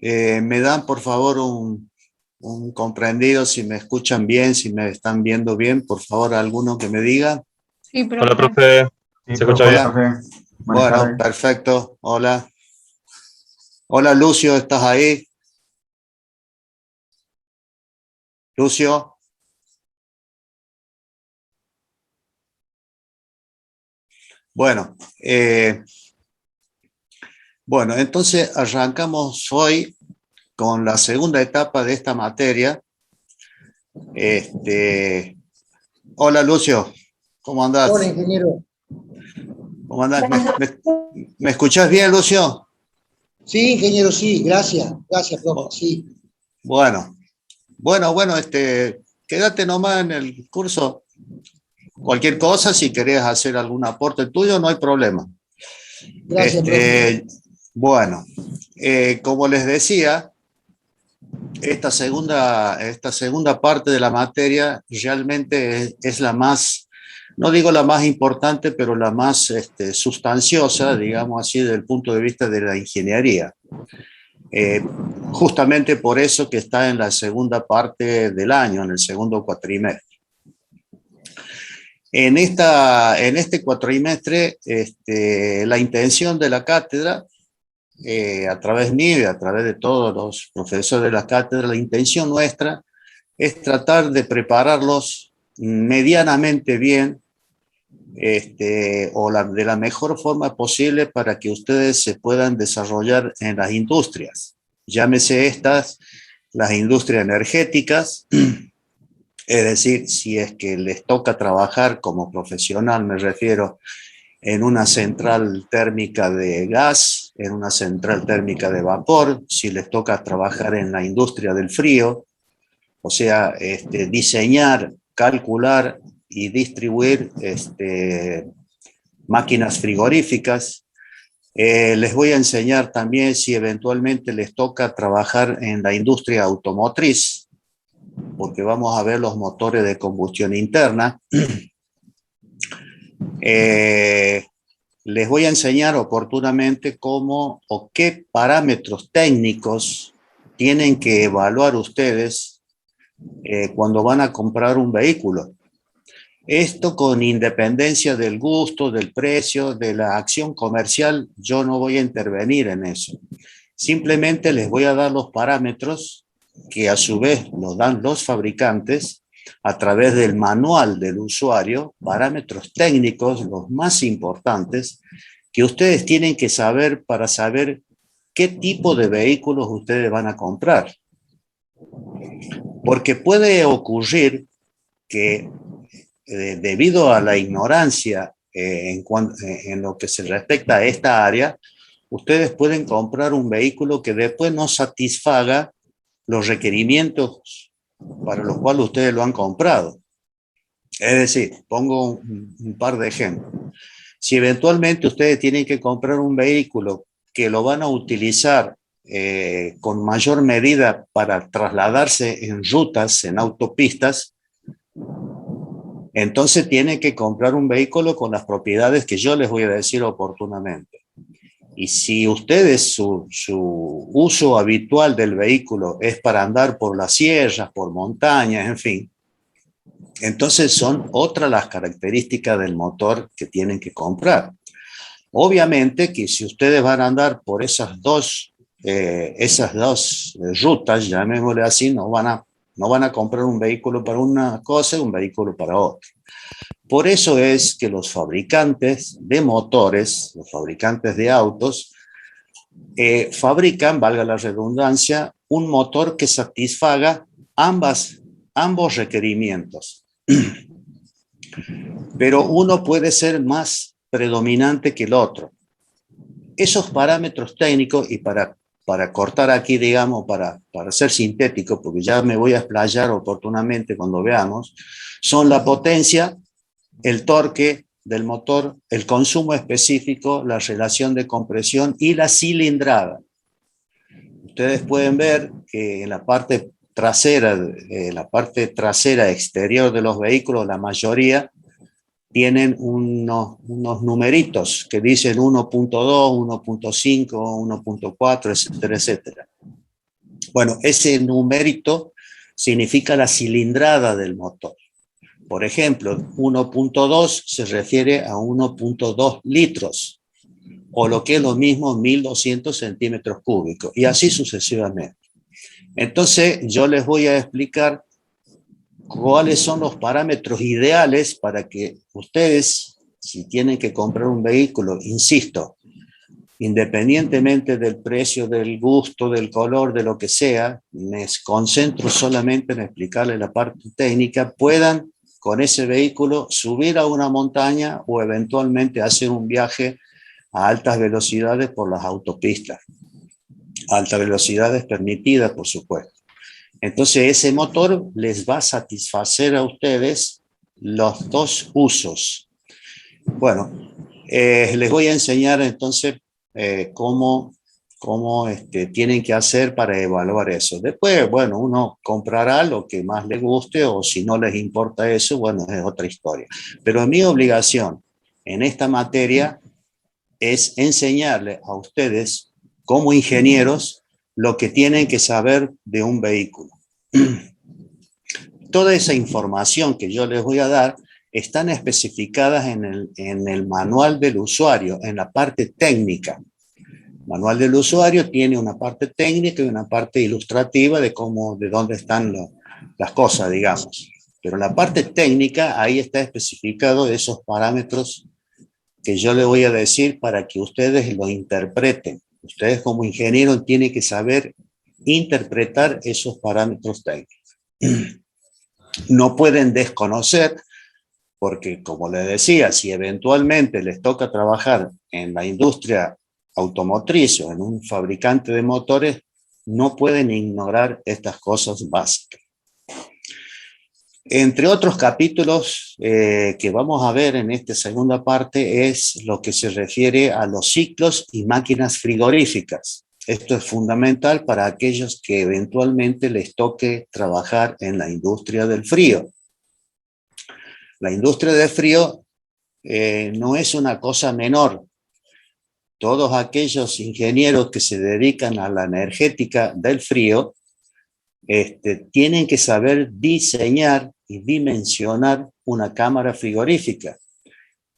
Me dan por favor un comprendido, si me escuchan bien, si me están viendo bien, por favor alguno que me diga. Sí, Hola, profe. profe. Sí, ¿Se escucha profe, bien? Hola, profe. Buenas bueno, tardes. perfecto, hola. Hola Lucio, ¿estás ahí? Lucio. Bueno, entonces arrancamos hoy con la segunda etapa de esta materia. Hola Lucio, ¿cómo Hola, andás? ingeniero. ¿Cómo andás? ¿Me escuchás bien, Lucio? Sí, ingeniero, sí, gracias, profe, sí. Bueno, quédate nomás en el curso. Cualquier cosa, si querés hacer algún aporte tuyo, no hay problema. Gracias, profe. Bueno, como les decía, esta segunda parte de la materia realmente es la más, no digo la más importante, pero la más sustanciosa, digamos así, desde el punto de vista de la ingeniería. Justamente por eso que está en la segunda parte del año, en el segundo cuatrimestre. En este cuatrimestre, la intención de la cátedra, a través mío y a través de todos los profesores de la cátedra, la intención nuestra es tratar de prepararlos medianamente bien, de la mejor forma posible para que ustedes se puedan desarrollar en las industrias. Llámese estas las industrias energéticas, es decir, si es que les toca trabajar como profesional, me refiero en una central térmica de gas, en una central térmica de vapor, si les toca trabajar en la industria del frío, o sea, diseñar, calcular y distribuir máquinas frigoríficas. Les voy a enseñar también si eventualmente les toca trabajar en la industria automotriz, porque vamos a ver los motores de combustión interna. Les voy a enseñar oportunamente cómo o qué parámetros técnicos tienen que evaluar ustedes cuando van a comprar un vehículo. Esto con independencia del gusto, del precio, de la acción comercial, yo no voy a intervenir en eso. Simplemente les voy a dar los parámetros que a su vez los dan los fabricantes a través del manual del usuario, parámetros técnicos, los más importantes, que ustedes tienen que saber para saber qué tipo de vehículos ustedes van a comprar. Porque puede ocurrir que debido a la ignorancia en lo que se respecta a esta área, ustedes pueden comprar un vehículo que después no satisfaga los requerimientos para los cuales ustedes lo han comprado. Es decir, pongo un par de ejemplos. Si eventualmente ustedes tienen que comprar un vehículo que lo van a utilizar con mayor medida para trasladarse en rutas, en autopistas, entonces tienen que comprar un vehículo con las propiedades que yo les voy a decir oportunamente. Y si ustedes, su uso habitual del vehículo es para andar por las sierras, por montañas, en fin, entonces son otras las características del motor que tienen que comprar. Obviamente que si ustedes van a andar por esas dos rutas, llamémosle así, no van a comprar un vehículo para una cosa y un vehículo para otra. Por eso es que los fabricantes de motores, los fabricantes de autos, fabrican, valga la redundancia, un motor que satisfaga ambos requerimientos. Pero uno puede ser más predominante que el otro. Esos parámetros técnicos, y para cortar aquí, digamos, para ser sintético, porque ya me voy a explayar oportunamente cuando veamos, son la potencia, el torque del motor, el consumo específico, la relación de compresión y la cilindrada. Ustedes pueden ver que en la parte trasera exterior de los vehículos, la mayoría tienen unos numeritos que dicen 1.2, 1.5, 1.4, etcétera, etcétera. Bueno, ese numerito significa la cilindrada del motor. Por ejemplo, 1.2 se refiere a 1.2 litros, o lo que es lo mismo, 1200 centímetros cúbicos, y así sucesivamente. Entonces, yo les voy a explicar cuáles son los parámetros ideales para que ustedes, si tienen que comprar un vehículo, insisto, independientemente del precio, del gusto, del color, de lo que sea, me concentro solamente en explicarles la parte técnica, puedan con ese vehículo subir a una montaña o eventualmente hacer un viaje a altas velocidades por las autopistas. Altas velocidades permitidas, por supuesto. Entonces, ese motor les va a satisfacer a ustedes los dos usos. Bueno, les voy a enseñar entonces cómo tienen que hacer para evaluar eso. Después, bueno, uno comprará lo que más les guste, o si no les importa eso, bueno, es otra historia. Pero mi obligación en esta materia es enseñarles a ustedes, como ingenieros, lo que tienen que saber de un vehículo. Toda esa información que yo les voy a dar están especificadas en el manual del usuario, en la parte técnica. El manual del usuario tiene una parte técnica y una parte ilustrativa de dónde están las cosas, digamos. Pero la parte técnica, ahí está especificado esos parámetros que yo les voy a decir para que ustedes lo interpreten. Ustedes como ingenieros tienen que saber interpretar esos parámetros técnicos. No pueden desconocer, porque como les decía, si eventualmente les toca trabajar en la industria automotriz o en un fabricante de motores, no pueden ignorar estas cosas básicas. Entre otros capítulos que vamos a ver en esta segunda parte es lo que se refiere a los ciclos y máquinas frigoríficas. Esto es fundamental para aquellos que eventualmente les toque trabajar en la industria del frío. La industria del frío no es una cosa menor. Todos aquellos ingenieros que se dedican a la energética del frío tienen que saber diseñar y dimensionar una cámara frigorífica,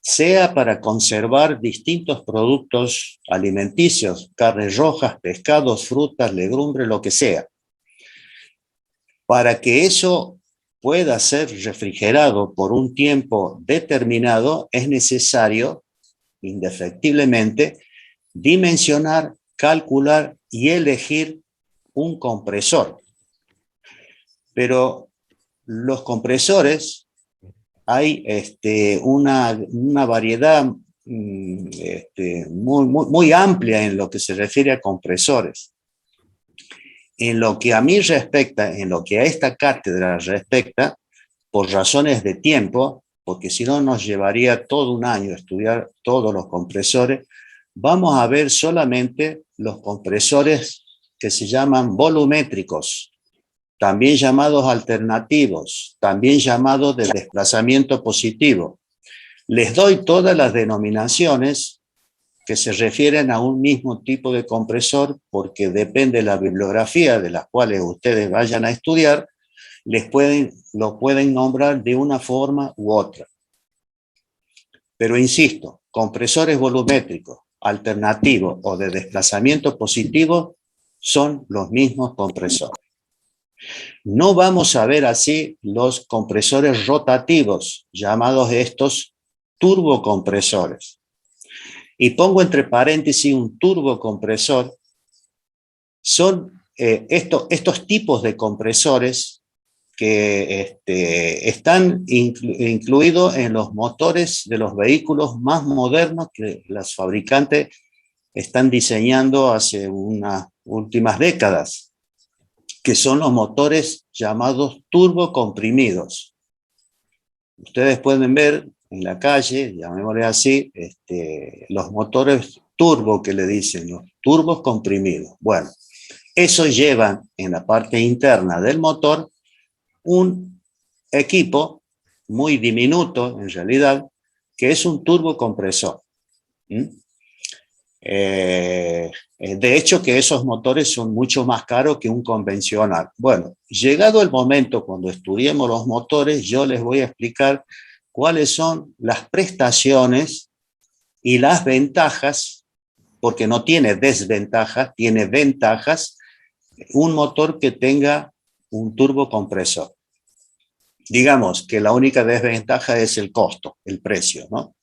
sea para conservar distintos productos alimenticios, carnes rojas, pescados, frutas, legumbres, lo que sea. Para que eso pueda ser refrigerado por un tiempo determinado, es necesario, indefectiblemente, dimensionar, calcular y elegir un compresor. Pero los compresores, hay una variedad muy amplia en lo que se refiere a compresores. En lo que a mí respecta, en lo que a esta cátedra respecta, por razones de tiempo, porque si no nos llevaría todo un año estudiar todos los compresores, vamos a ver solamente los compresores que se llaman volumétricos, también llamados alternativos, también llamados de desplazamiento positivo. Les doy todas las denominaciones que se refieren a un mismo tipo de compresor, porque depende de la bibliografía de las cuales ustedes vayan a estudiar, lo pueden nombrar de una forma u otra. Pero insisto, compresores volumétricos, alternativos o de desplazamiento positivo son los mismos compresores. No vamos a ver así los compresores rotativos, llamados estos turbocompresores. Y pongo entre paréntesis un turbocompresor. Son estos tipos de compresores que están incluidos en los motores de los vehículos más modernos que los fabricantes están diseñando hace unas últimas décadas, que son los motores llamados turbocomprimidos. Ustedes pueden ver en la calle, llamémosle así, los motores turbo que le dicen, los turbos comprimidos. Bueno, eso llevan en la parte interna del motor un equipo muy diminuto, en realidad, que es un turbocompresor. ¿Mm? De hecho, que esos motores son mucho más caros que un convencional. Bueno, llegado el momento cuando estudiemos los motores, yo les voy a explicar cuáles son las prestaciones y las ventajas, porque no tiene desventajas, tiene ventajas, un motor que tenga un turbocompresor. Digamos que la única desventaja es el costo, el precio, ¿no?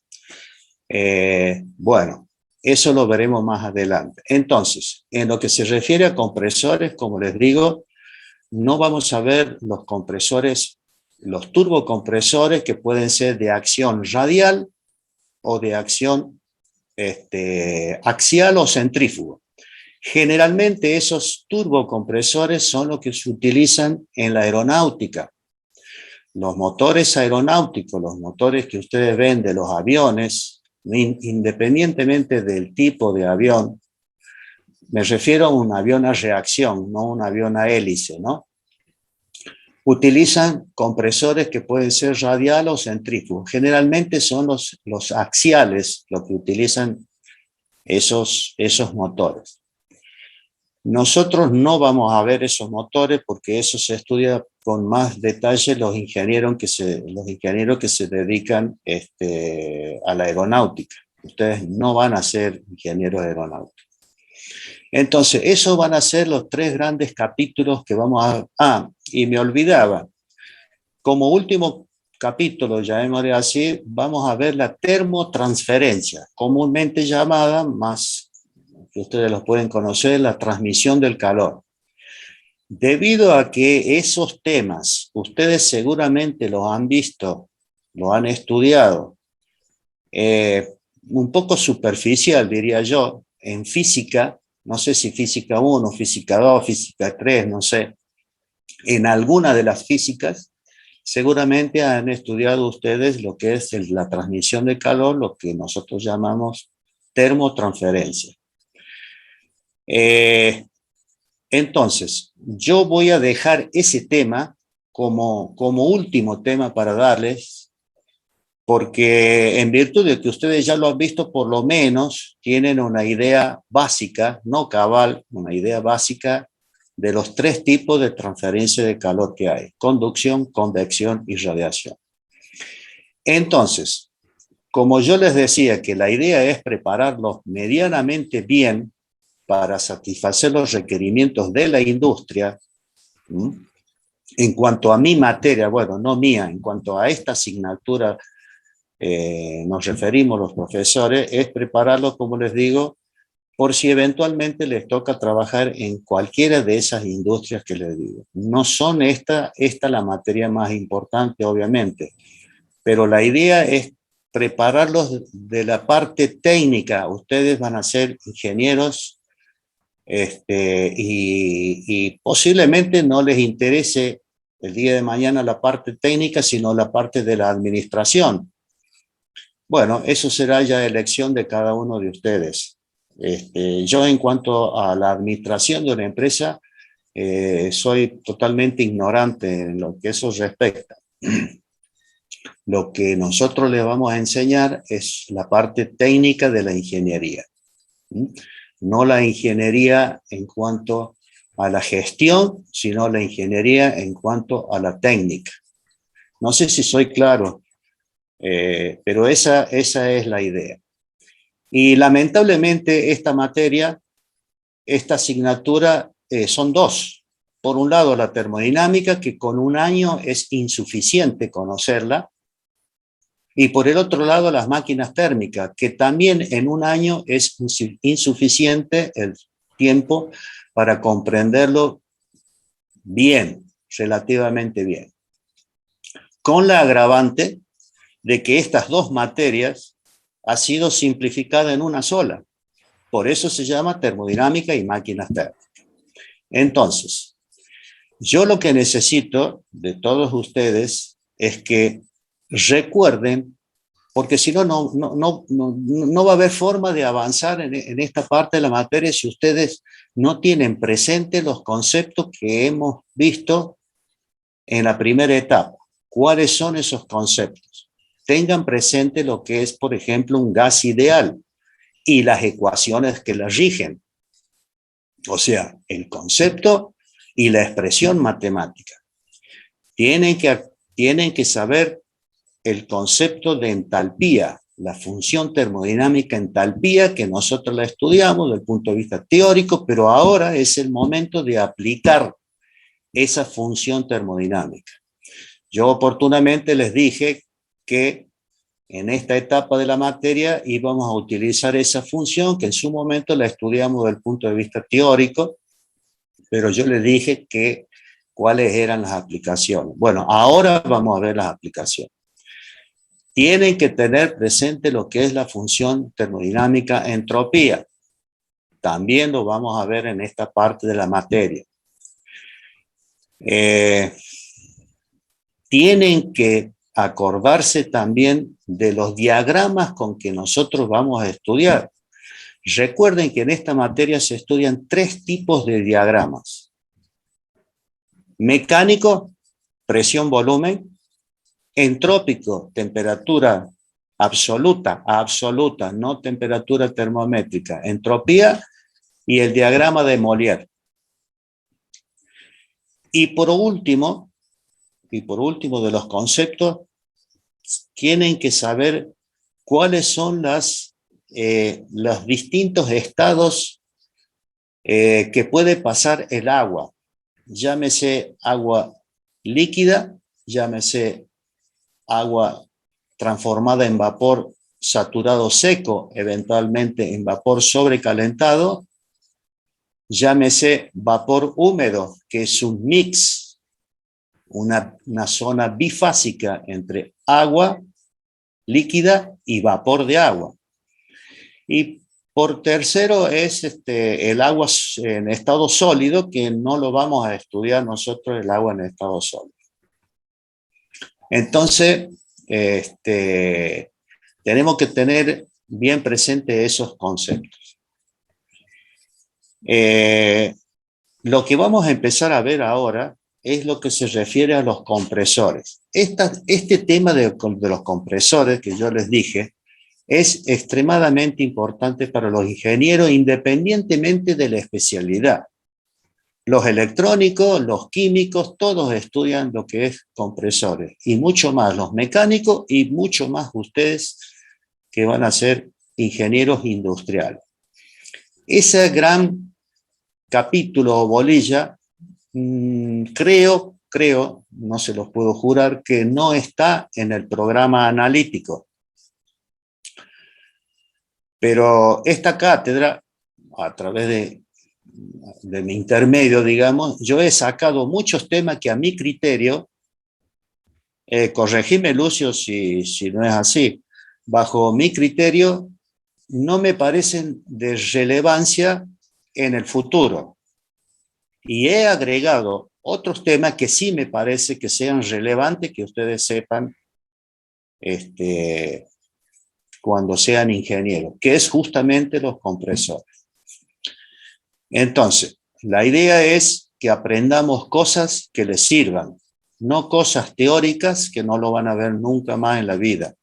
Bueno, eso lo veremos más adelante. Entonces, en lo que se refiere a compresores, como les digo, no vamos a ver los compresores, los turbocompresores que pueden ser de acción radial o de acción axial o centrífugo. Generalmente esos turbocompresores son los que se utilizan en la aeronáutica. Los motores aeronáuticos, los motores que ustedes ven de los aviones, independientemente del tipo de avión, me refiero a un avión a reacción, no un avión a hélice, ¿no? Utilizan compresores que pueden ser radial o centrífugos. Generalmente son los axiales los que utilizan esos motores. Nosotros no vamos a ver esos motores porque eso se estudia con más detalle los ingenieros que se dedican a la aeronáutica. Ustedes no van a ser ingenieros aeronáuticos. Entonces, esos van a ser los 3 grandes capítulos que vamos a... Ah, y me olvidaba, como último capítulo, llamémosle así, vamos a ver la termotransferencia, comúnmente llamada, más que ustedes los pueden conocer, la transmisión del calor. Debido a que esos temas ustedes seguramente los han visto, los han estudiado, un poco superficial diría yo, en física, no sé si física 1, física 2, física 3, no sé, en alguna de las físicas, seguramente han estudiado ustedes lo que es la transmisión de calor, lo que nosotros llamamos termotransferencia. Entonces, yo voy a dejar ese tema como último tema para darles, porque en virtud de que ustedes ya lo han visto, por lo menos tienen una idea básica, no cabal, una idea básica de los 3 tipos de transferencia de calor que hay: conducción, convección y radiación. Entonces, como yo les decía que la idea es prepararlos medianamente bien para satisfacer los requerimientos de la industria, en cuanto a mi materia, bueno, no mía, en cuanto a esta asignatura nos referimos los profesores, es prepararlos, como les digo, por si eventualmente les toca trabajar en cualquiera de esas industrias que les digo. No son esta la materia más importante, obviamente, pero la idea es prepararlos de la parte técnica. Ustedes van a ser ingenieros y posiblemente no les interese el día de mañana la parte técnica, sino la parte de la administración. Bueno, eso será ya elección de cada uno de ustedes. Yo en cuanto a la administración de una empresa, soy totalmente ignorante en lo que eso respecta. Lo que nosotros les vamos a enseñar es la parte técnica de la ingeniería. No la ingeniería en cuanto a la gestión, sino la ingeniería en cuanto a la técnica. No sé si soy claro, pero esa es la idea. Y lamentablemente esta materia, esta asignatura, son 2. Por un lado la termodinámica, que con un año es insuficiente conocerla, y por el otro lado las máquinas térmicas, que también en un año es insuficiente el tiempo para comprenderlo bien, relativamente bien. Con la agravante de que estas 2 materias ha sido simplificada en una sola. Por eso se llama termodinámica y máquinas térmicas. Entonces, yo lo que necesito de todos ustedes es que recuerden, porque si no, no va a haber forma de avanzar en esta parte de la materia si ustedes no tienen presente los conceptos que hemos visto en la primera etapa. ¿Cuáles son esos conceptos? tengan presente lo que es, por ejemplo, un gas ideal y las ecuaciones que la rigen. O sea, el concepto y la expresión matemática. Tienen que saber el concepto de entalpía, la función termodinámica entalpía, que nosotros la estudiamos desde el punto de vista teórico, pero ahora es el momento de aplicar esa función termodinámica. Yo oportunamente les dije que en esta etapa de la materia íbamos a utilizar esa función, que en su momento la estudiamos desde el punto de vista teórico, pero yo les dije que cuáles eran las aplicaciones. Bueno, ahora vamos a ver las aplicaciones. Tienen que tener presente lo que es la función termodinámica entropía. También lo vamos a ver en esta parte de la materia. Tienen que acordarse también de los diagramas con que nosotros vamos a estudiar. Recuerden que en esta materia se estudian 3 tipos de diagramas. Mecánico, presión, volumen. Entrópico, temperatura absoluta, no temperatura termométrica, entropía, y el diagrama de Molière. Y por último de los conceptos, tienen que saber cuáles son los distintos estados que puede pasar el agua. Llámese agua líquida, llámese agua transformada en vapor saturado seco, eventualmente en vapor sobrecalentado, llámese vapor húmedo, que es un mix, una zona bifásica entre agua líquida y vapor de agua. Y por tercero es el agua en estado sólido, que no lo vamos a estudiar nosotros, el agua en estado sólido. Entonces, tenemos que tener bien presente esos conceptos. Lo que vamos a empezar a ver ahora es lo que se refiere a los compresores. Este tema de los compresores que yo les dije es extremadamente importante para los ingenieros independientemente de la especialidad. Los electrónicos, los químicos, todos estudian lo que es compresores, y mucho más los mecánicos y mucho más ustedes que van a ser ingenieros industriales. Ese gran capítulo o bolilla, creo, no se los puedo jurar, que no está en el programa analítico. Pero esta cátedra, a través de mi intermedio, digamos, yo he sacado muchos temas que a mi criterio, corregime Lucio si no es así, bajo mi criterio no me parecen de relevancia en el futuro. Y he agregado otros temas que sí me parece que sean relevantes, que ustedes sepan cuando sean ingenieros, que es justamente los compresores. Entonces, la idea es que aprendamos cosas que les sirvan, no cosas teóricas que no lo van a ver nunca más en la vida,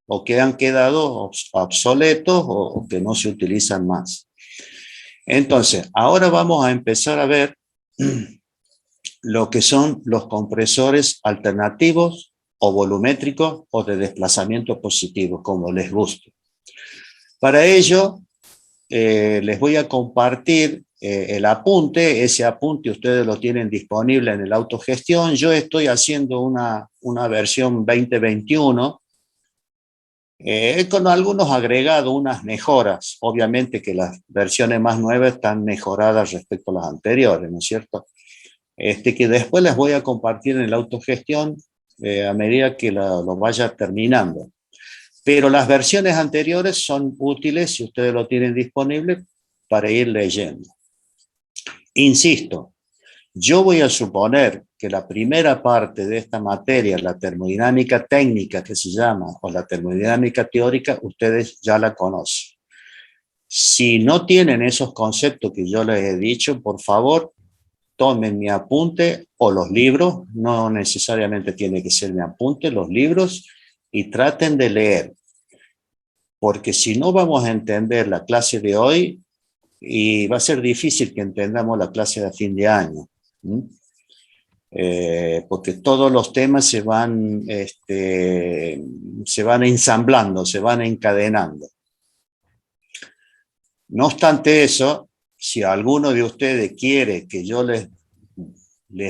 o que han quedado obsoletos o que no se utilizan más. Entonces, ahora vamos a empezar a ver lo que son los compresores alternativos o volumétricos o de desplazamiento positivo, como les guste. Para ello, les voy a compartir el apunte. Ese apunte ustedes lo tienen disponible en el autogestión. Yo estoy haciendo una versión 2021 con algunos agregados, unas mejoras. Obviamente que las versiones más nuevas están mejoradas respecto a las anteriores, ¿no es cierto? Que después les voy a compartir en el autogestión a medida que lo vaya terminando. Pero las versiones anteriores son útiles si ustedes lo tienen disponible para ir leyendo. Insisto, yo voy a suponer que la primera parte de esta materia, la termodinámica técnica que se llama, o la termodinámica teórica, ustedes ya la conocen. Si no tienen esos conceptos que yo les he dicho, por favor, tomen mi apunte o los libros, no necesariamente tiene que ser mi apunte, los libros, y traten de leer, porque si no vamos a entender la clase de hoy y va a ser difícil que entendamos la clase de fin de año. Porque todos los temas se van ensamblando, se van encadenando. No obstante eso, si alguno de ustedes quiere que yo les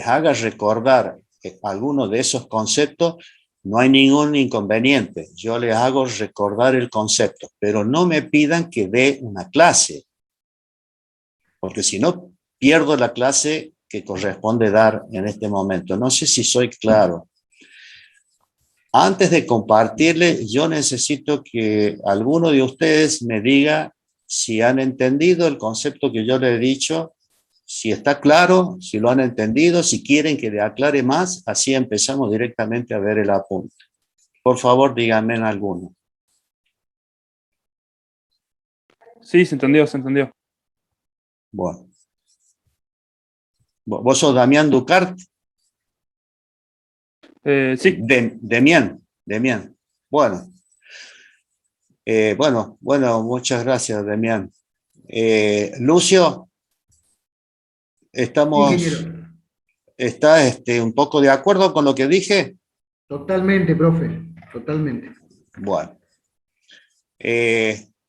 haga recordar alguno de esos conceptos, no hay ningún inconveniente. Yo les hago recordar el concepto, pero no me pidan que dé una clase, porque si no, pierdo la clase que corresponde dar en este momento. No sé si soy claro. Antes de compartirles, yo necesito que alguno de ustedes me diga si han entendido el concepto que yo les he dicho, si está claro, si lo han entendido, si quieren que le aclare más, así empezamos directamente a ver el apunte. Por favor, díganme en alguno. Sí, se entendió, se entendió. Bueno. ¿Vos sos Damián Ducart? Sí. Demián. Bueno. Bueno, muchas gracias, Demián. Lucio, Sí, ingeniero. ¿está un poco de acuerdo con lo que dije? Totalmente, profe, totalmente. Bueno.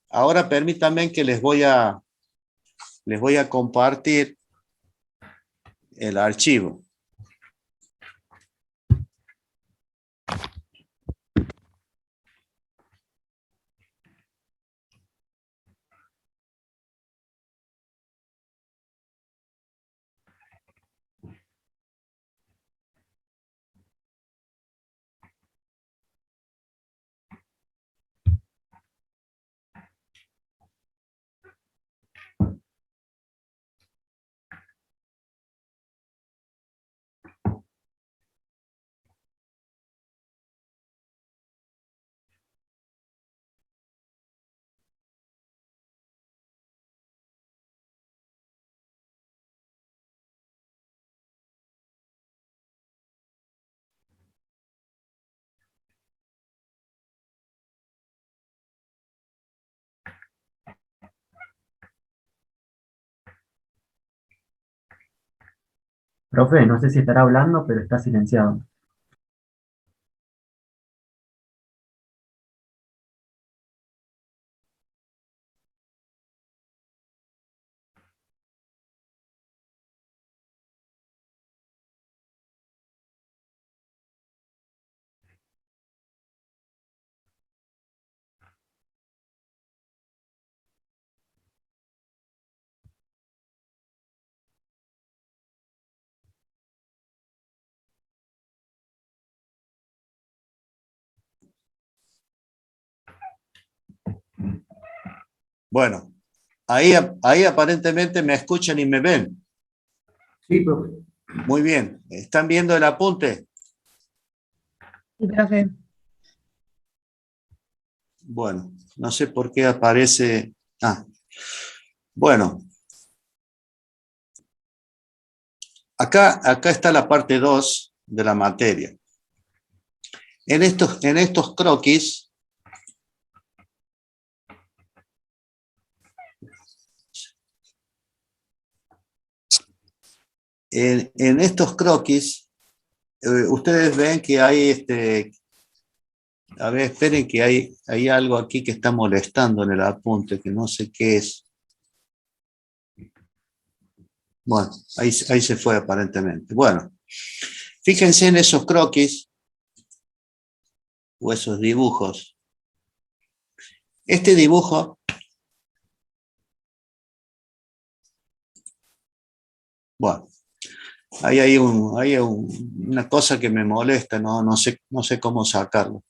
Ahora permítanme que les voy a compartir el archivo. Profe, no sé si estará hablando, pero está silenciado. Bueno, ahí aparentemente me escuchan y me ven. Sí, profe. Muy bien. ¿Están viendo el apunte? Sí, profe. Bueno, no sé por qué aparece... Bueno. Acá está la parte 2 de la materia. En estos croquis, ustedes ven que hay a ver, esperen que hay algo aquí que está molestando en el apunte, que no sé qué es. Bueno, ahí se fue aparentemente. Bueno, fíjense en esos croquis o esos dibujos. Este dibujo bueno, ahí hay una cosa que me molesta, no sé cómo sacarlo.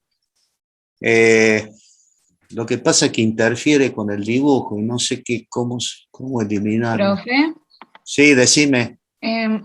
Lo que pasa es que interfiere con el dibujo y no sé cómo eliminarlo. Profe, Sí, decime.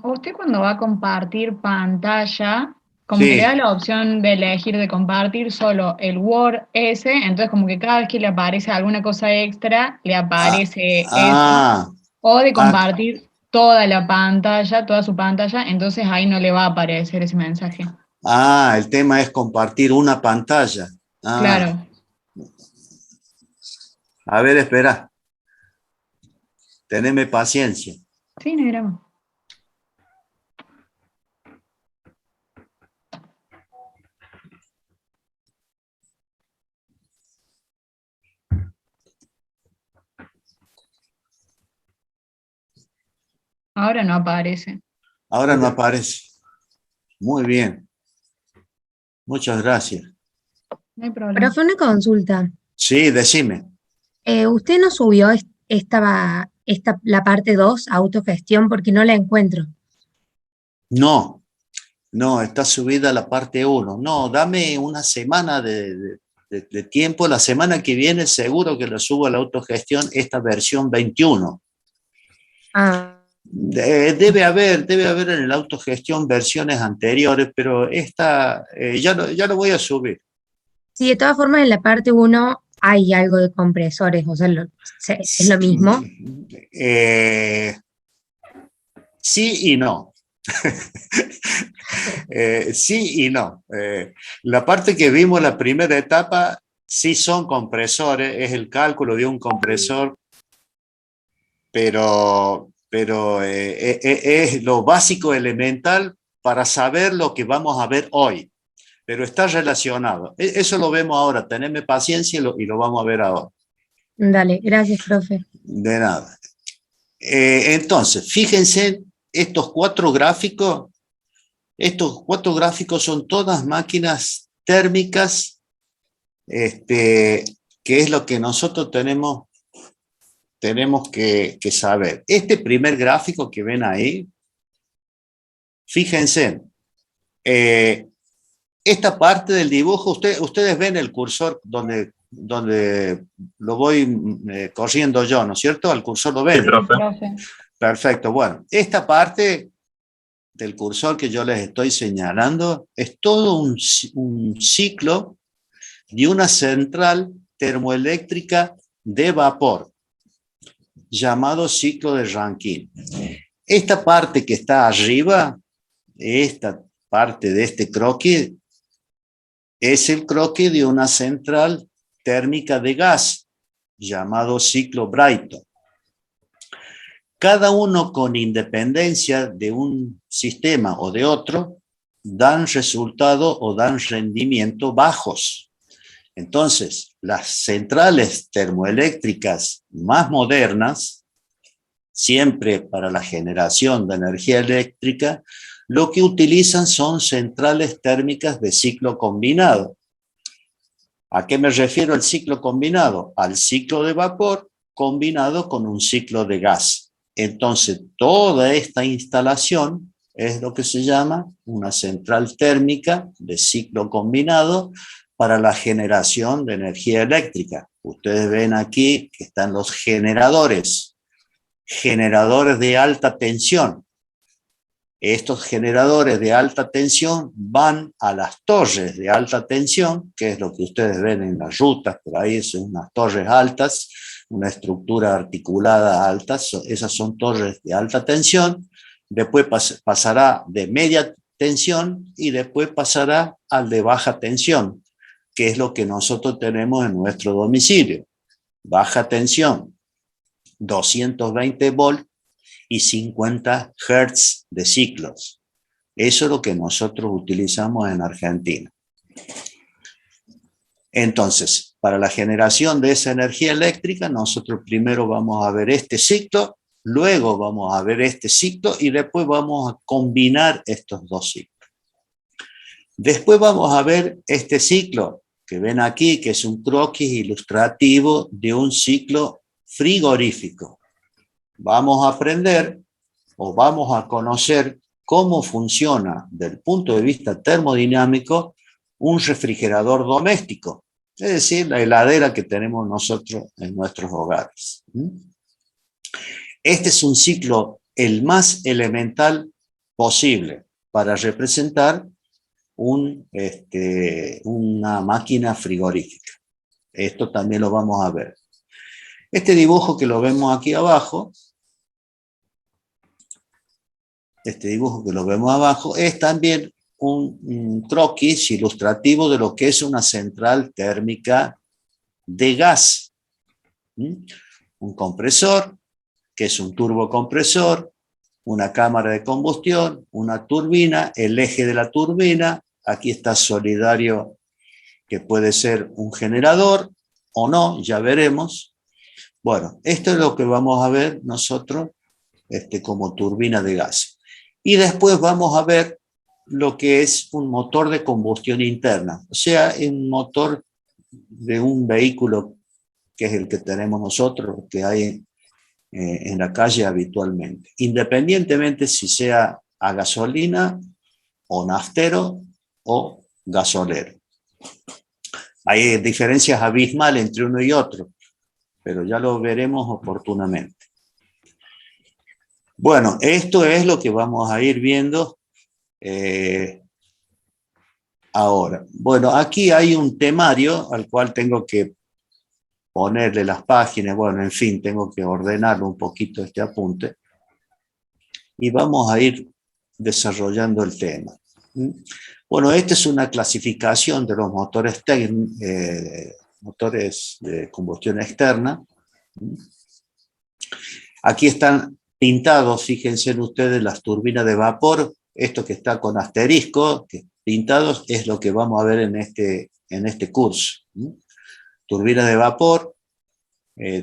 usted cuando va a compartir pantalla, como que le da Sí. la opción de elegir de compartir solo el Word ese, entonces como que cada vez que le aparece alguna cosa extra, le Ah, aparece eso, ah, o de ah, compartir toda la pantalla, toda su pantalla, entonces ahí no le va a aparecer ese mensaje. Ah, el tema es compartir una pantalla. Ah, Claro. a ver, espera. Teneme paciencia. Sí, no hay drama. Ahora no aparece. Ahora no aparece. Muy bien. Muchas gracias. No hay problema. Profe, una consulta. Sí, decime. ¿Usted no subió la parte 2 autogestión, porque no la encuentro? No, no, está subida la parte 1. No, dame una semana de tiempo. La semana que viene seguro que lo subo a la autogestión, esta versión 21. Ah, Debe haber en el autogestión versiones anteriores, pero esta ya lo voy a subir. sí, de todas formas en la parte 1 hay algo de compresores, o sea, es lo mismo. Sí y no. Sí y no. La parte que vimos la primera etapa sí son compresores, es el cálculo de un compresor, pero es lo básico elemental para saber lo que vamos a ver hoy, pero está relacionado. Eso lo vemos ahora, tenedme paciencia y lo vamos a ver ahora. Dale, gracias, profe. De nada. Entonces, fíjense, estos cuatro gráficos son todas máquinas térmicas, que es lo que nosotros tenemos que saber. Este primer gráfico que ven ahí, fíjense, esta parte del dibujo, ustedes ven el cursor donde lo voy corriendo yo, ¿no es cierto? Al cursor lo ven. Sí, profe. Profe. Perfecto, bueno, esta parte del cursor que yo les estoy señalando es todo un ciclo de una central termoeléctrica de vapor, llamado ciclo de Rankine. Esta parte que está arriba, esta parte de este croquis, es el croquis de una central térmica de gas, llamado ciclo Brayton. Cada uno con independencia de un sistema o de otro, dan resultado o dan rendimiento bajos. Entonces, las centrales termoeléctricas más modernas, siempre para la generación de energía eléctrica, lo que utilizan son centrales térmicas de ciclo combinado. ¿A qué me refiero el ciclo combinado? Al ciclo de vapor combinado con un ciclo de gas. Entonces, toda esta instalación es lo que se llama una central térmica de ciclo combinado para la generación de energía eléctrica. Ustedes ven aquí que están los generadores de alta tensión. Estos generadores de alta tensión van a las torres de alta tensión, que es lo que ustedes ven en las rutas, por ahí son unas torres altas, una estructura articulada alta, esas son torres de alta tensión, después pasará de media tensión y después pasará al de baja tensión, que es lo que nosotros tenemos en nuestro domicilio. Baja tensión, 220 volts y 50 Hz de ciclos. Eso es lo que nosotros utilizamos en Argentina. Entonces, para la generación de esa energía eléctrica, nosotros primero vamos a ver este ciclo, luego vamos a ver este ciclo y después vamos a combinar estos dos ciclos. Después vamos a ver este ciclo que ven aquí, que es un croquis ilustrativo de un ciclo frigorífico. Vamos a aprender o vamos a conocer cómo funciona desde el punto de vista termodinámico un refrigerador doméstico, es decir, la heladera que tenemos nosotros en nuestros hogares. Este es un ciclo el más elemental posible para representar una máquina frigorífica. Esto también lo vamos a ver. Este dibujo que lo vemos aquí abajo, es también un croquis ilustrativo de lo que es una central térmica de gas. Un compresor, que es un turbocompresor, una cámara de combustión, una turbina, el eje de la turbina, aquí está solidario, que puede ser un generador o no, ya veremos. Bueno, esto es lo que vamos a ver nosotros como turbina de gas. Y después vamos a ver lo que es un motor de combustión interna, o sea, un motor de un vehículo que es el que tenemos nosotros, que hay en la calle habitualmente, independientemente si sea a gasolina o naftero o gasolero. Hay diferencias abismales entre uno y otro, pero ya lo veremos oportunamente. Bueno, esto es lo que vamos a ir viendo ahora. Bueno, aquí hay un temario al cual tengo que ponerle las páginas, bueno, en fin, tengo que ordenarlo un poquito este apunte. Y vamos a ir desarrollando el tema. Bueno, esta es una clasificación de los motores de combustión externa. Aquí están pintados, fíjense ustedes, las turbinas de vapor. Esto que está con asterisco, que pintados, es lo que vamos a ver en este curso. Turbinas de vapor,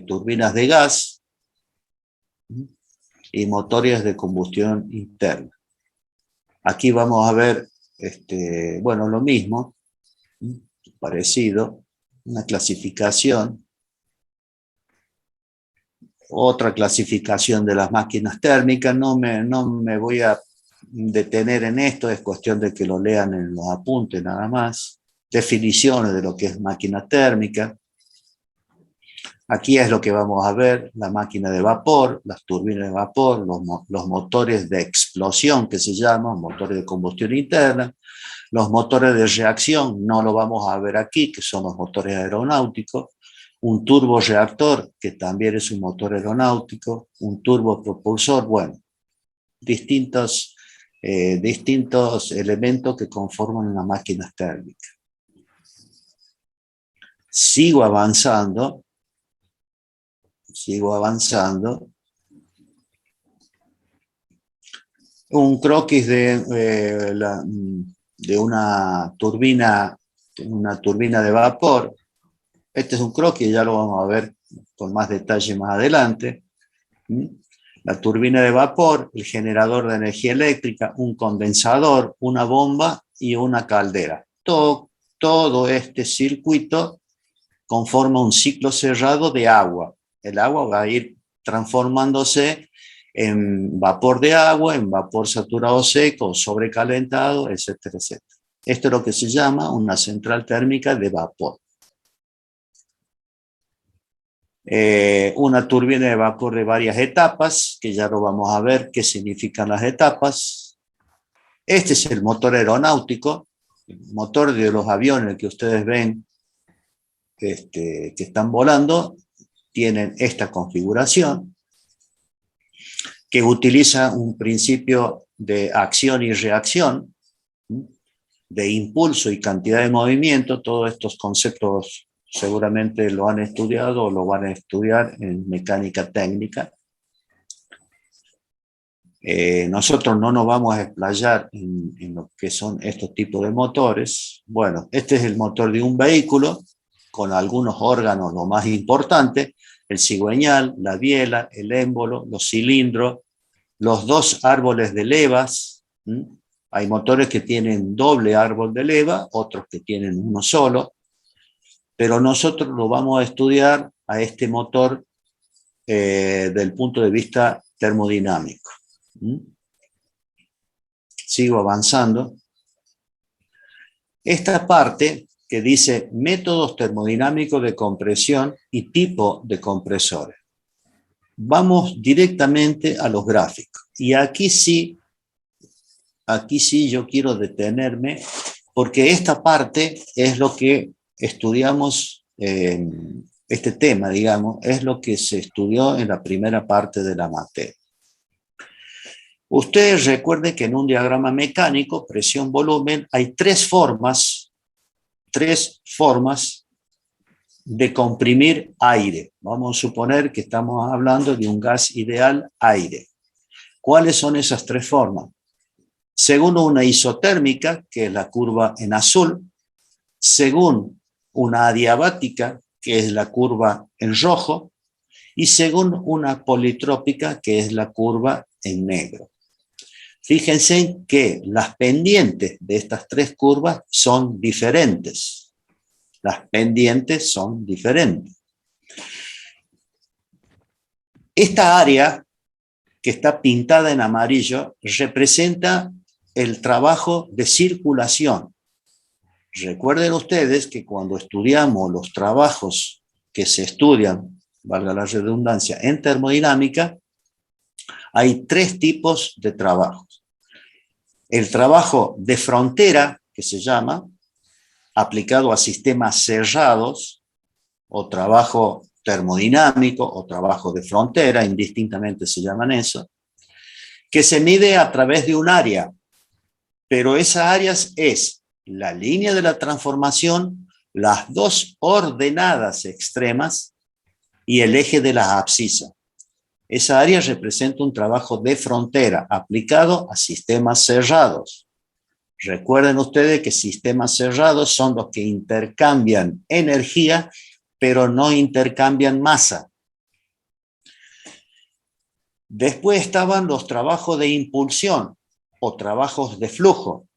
turbinas de gas y motores de combustión interna. Aquí vamos a ver, bueno, lo mismo, parecido, una clasificación. Otra clasificación de las máquinas térmicas, no me voy a detener en esto, es cuestión de que lo lean en los apuntes nada más. Definiciones de lo que es máquina térmica. Aquí es lo que vamos a ver, la máquina de vapor, las turbinas de vapor, los motores de explosión que se llaman, motores de combustión interna, los motores de reacción, no lo vamos a ver aquí, que son los motores aeronáuticos, un turboreactor, que también es un motor aeronáutico, un turbopropulsor, bueno, distintos elementos que conforman una máquina térmica. Sigo avanzando. Un croquis de una turbina de vapor. Este es un croquis, ya lo vamos a ver con más detalle más adelante. La turbina de vapor, el generador de energía eléctrica, un condensador, una bomba y una caldera. Todo este circuito conforma un ciclo cerrado de agua. El agua va a ir transformándose en vapor de agua, en vapor saturado seco, sobrecalentado, etcétera, etcétera. Esto es lo que se llama una central térmica de vapor. Una turbina de vapor de varias etapas, que ya lo vamos a ver qué significan las etapas. Este es el motor aeronáutico, el motor de los aviones que ustedes ven que están volando, tienen esta configuración, que utiliza un principio de acción y reacción, de impulso y cantidad de movimiento. Todos estos conceptos seguramente lo han estudiado o lo van a estudiar en mecánica técnica. Nosotros no nos vamos a explayar en lo que son estos tipos de motores. Bueno, este es el motor de un vehículo con algunos órganos, lo más importante, el cigüeñal, la biela, el émbolo, los cilindros, los dos árboles de levas. Hay motores que tienen doble árbol de leva, otros que tienen uno solo, pero nosotros lo vamos a estudiar a este motor desde el punto de vista termodinámico. Sigo avanzando. Esta parte que dice métodos termodinámicos de compresión y tipo de compresores. Vamos directamente a los gráficos. Y aquí sí yo quiero detenerme, porque esta parte es lo que estudiamos, este tema, digamos, es lo que se estudió en la primera parte de la materia. Ustedes recuerden que en un diagrama mecánico, presión-volumen, hay tres formas de comprimir aire. Vamos a suponer que estamos hablando de un gas ideal, aire. ¿Cuáles son esas tres formas? Según una isotérmica, que es la curva en azul, según una adiabática, que es la curva en rojo, y según una politrópica, que es la curva en negro. Fíjense que las pendientes de estas tres curvas son diferentes. Las pendientes son diferentes. Esta área que está pintada en amarillo representa el trabajo de circulación. Recuerden ustedes que cuando estudiamos los trabajos que se estudian, valga la redundancia, en termodinámica, hay tres tipos de trabajos. El trabajo de frontera, que se llama, aplicado a sistemas cerrados, o trabajo termodinámico, o trabajo de frontera, indistintamente se llaman eso, que se mide a través de un área, pero esa área es la línea de la transformación, las dos ordenadas extremas y el eje de la abscisa. Esa área representa un trabajo de frontera aplicado a sistemas cerrados. Recuerden ustedes que sistemas cerrados son los que intercambian energía, pero no intercambian masa. Después estaban los trabajos de impulsión o trabajos de flujo.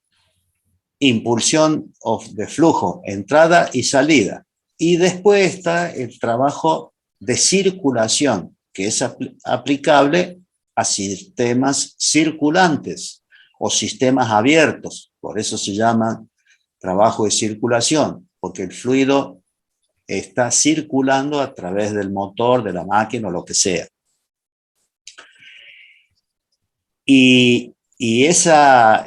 Impulsión de flujo, entrada y salida. Y después está el trabajo de circulación, que es aplicable a sistemas circulantes o sistemas abiertos. Por eso se llama trabajo de circulación, porque el fluido está circulando a través del motor, de la máquina o lo que sea. Y esos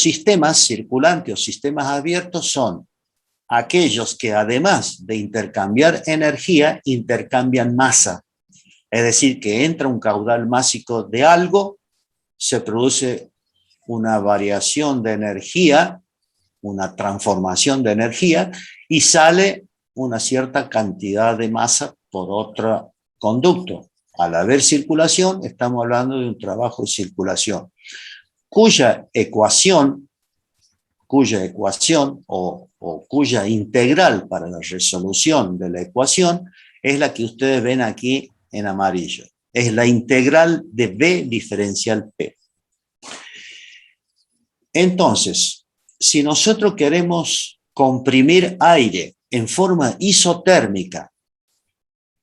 sistemas circulantes o sistemas abiertos son aquellos que además de intercambiar energía, intercambian masa. Es decir, que entra un caudal másico de algo, se produce una variación de energía, una transformación de energía, y sale una cierta cantidad de masa por otro conducto. Al haber circulación, estamos hablando de un trabajo de circulación, cuya ecuación o cuya integral para la resolución de la ecuación es la que ustedes ven aquí en amarillo. Es la integral de B diferencial P. Entonces, si nosotros queremos comprimir aire en forma isotérmica,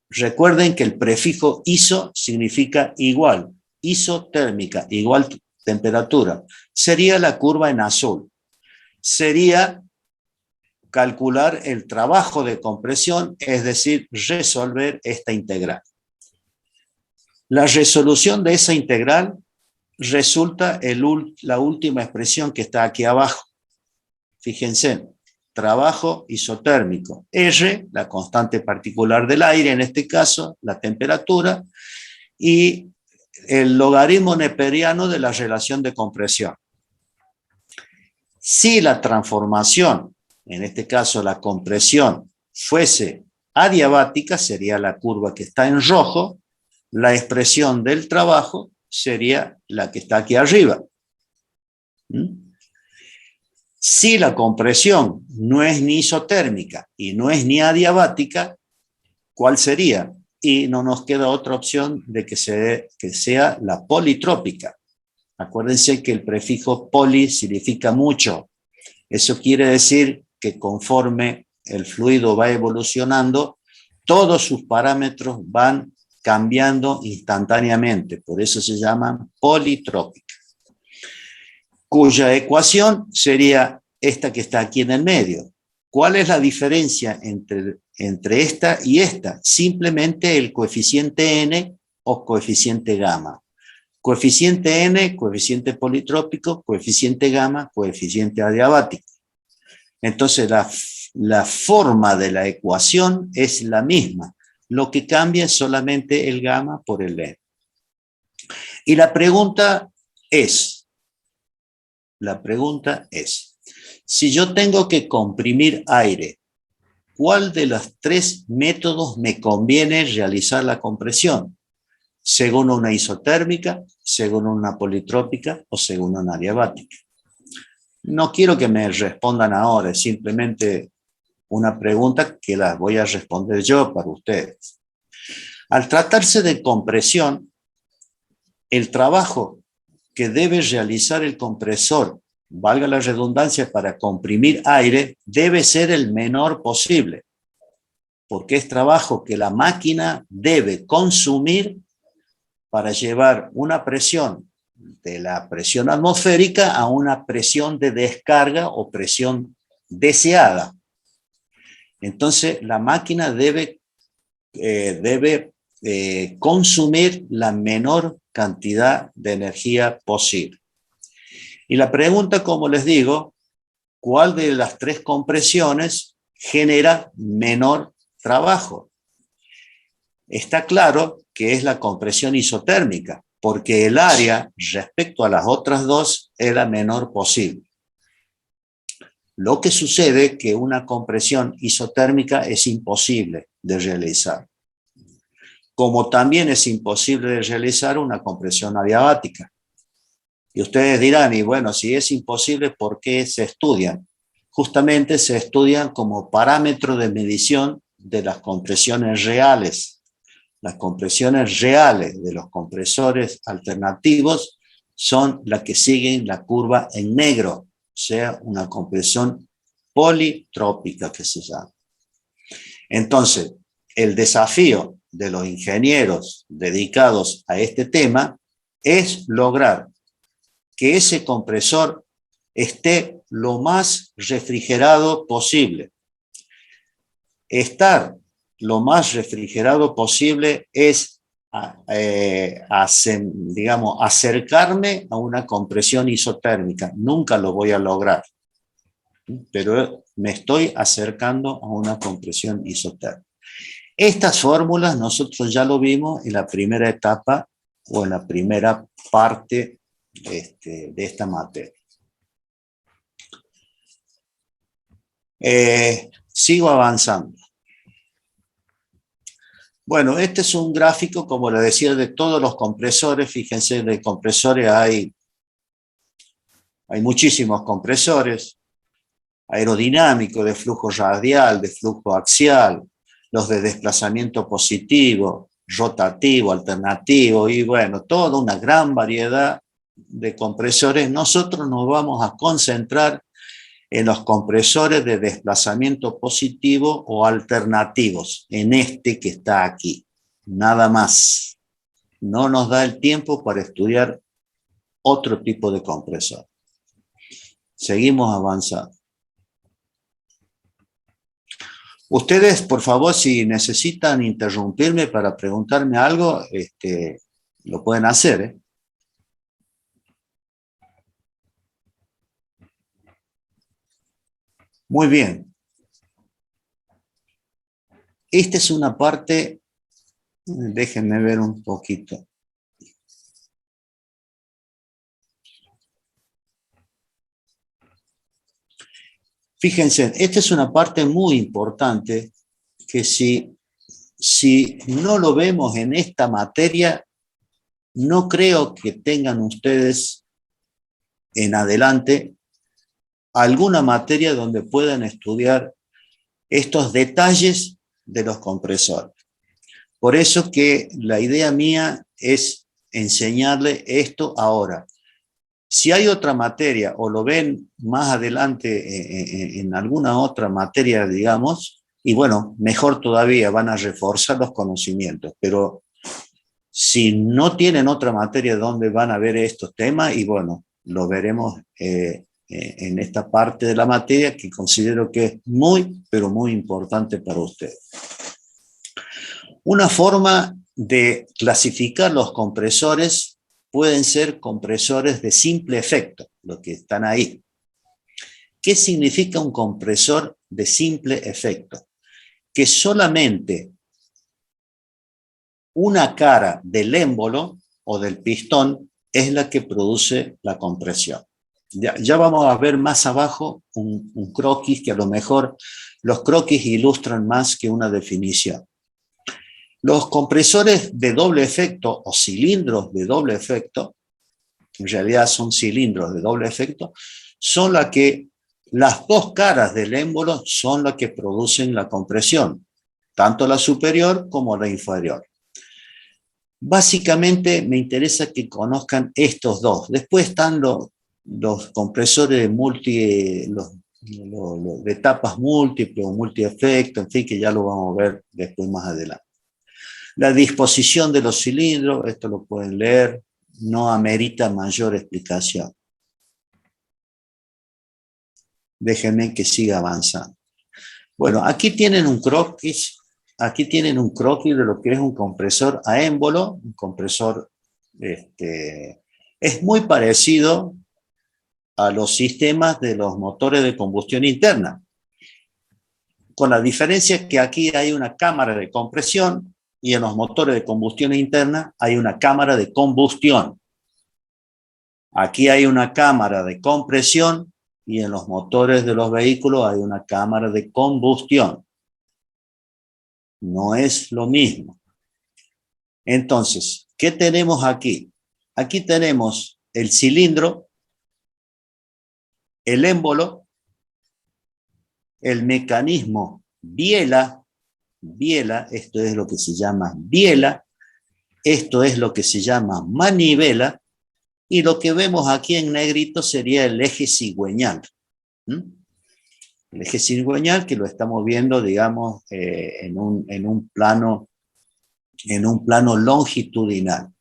recuerden que el prefijo iso significa igual. Isotérmica, igual temperatura. Sería la curva en azul. Sería calcular el trabajo de compresión, es decir, resolver esta integral. La resolución de esa integral resulta la última expresión que está aquí abajo. Fíjense, trabajo isotérmico. R, la constante particular del aire, en este caso, la temperatura, y el logaritmo neperiano de la relación de compresión. Si la transformación, en este caso la compresión, fuese adiabática, sería la curva que está en rojo, la expresión del trabajo sería la que está aquí arriba. Si la compresión no es ni isotérmica y no es ni adiabática, ¿cuál sería? Y no nos queda otra opción de que sea la politrópica. Acuérdense que el prefijo poli significa mucho. Eso quiere decir que conforme el fluido va evolucionando, todos sus parámetros van cambiando instantáneamente. Por eso se llaman politrópicas. Cuya ecuación sería esta que está aquí en el medio. ¿Cuál es la diferencia entre esta y esta? Simplemente el coeficiente n o coeficiente gamma. Coeficiente n, coeficiente politrópico, coeficiente gamma, coeficiente adiabático. Entonces la forma de la ecuación es la misma. Lo que cambia es solamente el gamma por el n. Y la pregunta es, si yo tengo que comprimir aire, ¿cuál de los tres métodos me conviene realizar la compresión? ¿Según una isotérmica, según una politrópica o según una adiabática? No quiero que me respondan ahora, es simplemente una pregunta que la voy a responder yo para ustedes. Al tratarse de compresión, el trabajo que debe realizar el compresor, valga la redundancia, para comprimir aire, debe ser el menor posible, porque es trabajo que la máquina debe consumir para llevar una presión de la presión atmosférica a una presión de descarga o presión deseada. Entonces, la máquina debe consumir la menor cantidad de energía posible. Y la pregunta, como les digo, ¿cuál de las tres compresiones genera menor trabajo? Está claro que es la compresión isotérmica, porque el área respecto a las otras dos es la menor posible. Lo que sucede es que una compresión isotérmica es imposible de realizar, como también es imposible de realizar una compresión adiabática. Y ustedes dirán, y bueno, si es imposible, ¿por qué se estudian? Justamente se estudian como parámetro de medición de las compresiones reales. Las compresiones reales de los compresores alternativos son las que siguen la curva en negro, o sea, una compresión politrópica que se llama. Entonces, el desafío de los ingenieros dedicados a este tema es lograr que ese compresor esté lo más refrigerado posible. Estar lo más refrigerado posible es, digamos, acercarme a una compresión isotérmica. Nunca lo voy a lograr, pero me estoy acercando a una compresión isotérmica. Estas fórmulas nosotros ya lo vimos en la primera etapa o en la primera parte de esta materia. Sigo avanzando. Bueno, este es un gráfico, como les decía, de todos los compresores. Fíjense, de compresores hay muchísimos compresores. Aerodinámico, de flujo radial, de flujo axial, los de desplazamiento positivo, rotativo, alternativo, y bueno, toda una gran variedad de compresores. Nosotros nos vamos a concentrar en los compresores de desplazamiento positivo o alternativos, en este que está aquí, nada más. No nos da el tiempo para estudiar otro tipo de compresor. Seguimos avanzando. Ustedes, por favor, si necesitan interrumpirme para preguntarme algo, lo pueden hacer, ¿eh? Muy bien. Esta es una parte, déjenme ver un poquito. Fíjense, esta es una parte muy importante que si no lo vemos en esta materia, no creo que tengan ustedes en adelante alguna materia donde puedan estudiar estos detalles de los compresores. Por eso que la idea mía es enseñarle esto ahora. Si hay otra materia o lo ven más adelante en alguna otra materia, digamos, y bueno, mejor todavía, van a reforzar los conocimientos, pero si no tienen otra materia donde van a ver estos temas, y bueno, lo veremos en esta parte de la materia que considero que es muy, pero muy importante para ustedes. Una forma de clasificar los compresores pueden ser compresores de simple efecto, los que están ahí. ¿Qué significa un compresor de simple efecto? Que solamente una cara del émbolo o del pistón es la que produce la compresión. Ya vamos a ver más abajo un croquis que a lo mejor los croquis ilustran más que una definición. Los compresores de doble efecto o cilindros de doble efecto, en realidad son cilindros de doble efecto, son las dos caras del émbolo son las que producen la compresión, tanto la superior como la inferior. Básicamente me interesa que conozcan estos dos. Después están los compresores de etapas múltiples o multiefecto, en fin, que ya lo vamos a ver después más adelante. La disposición de los cilindros, esto lo pueden leer, no amerita mayor explicación. Déjenme que siga avanzando. Bueno, aquí tienen un croquis. Aquí tienen un croquis de lo que es un compresor a émbolo. Un compresor es muy parecido a los sistemas de los motores de combustión interna, con la diferencia que aquí hay una cámara de compresión y en los motores de combustión interna hay una cámara de combustión. Aquí hay una cámara de compresión y en los motores de los vehículos hay una cámara de combustión. No es lo mismo. Entonces, ¿qué tenemos aquí? Aquí tenemos el cilindro, el émbolo, el mecanismo biela, esto es lo que se llama biela, esto es lo que se llama manivela, y lo que vemos aquí en negrito sería el eje cigüeñal. El eje cigüeñal que lo estamos viendo, digamos, en un plano longitudinal,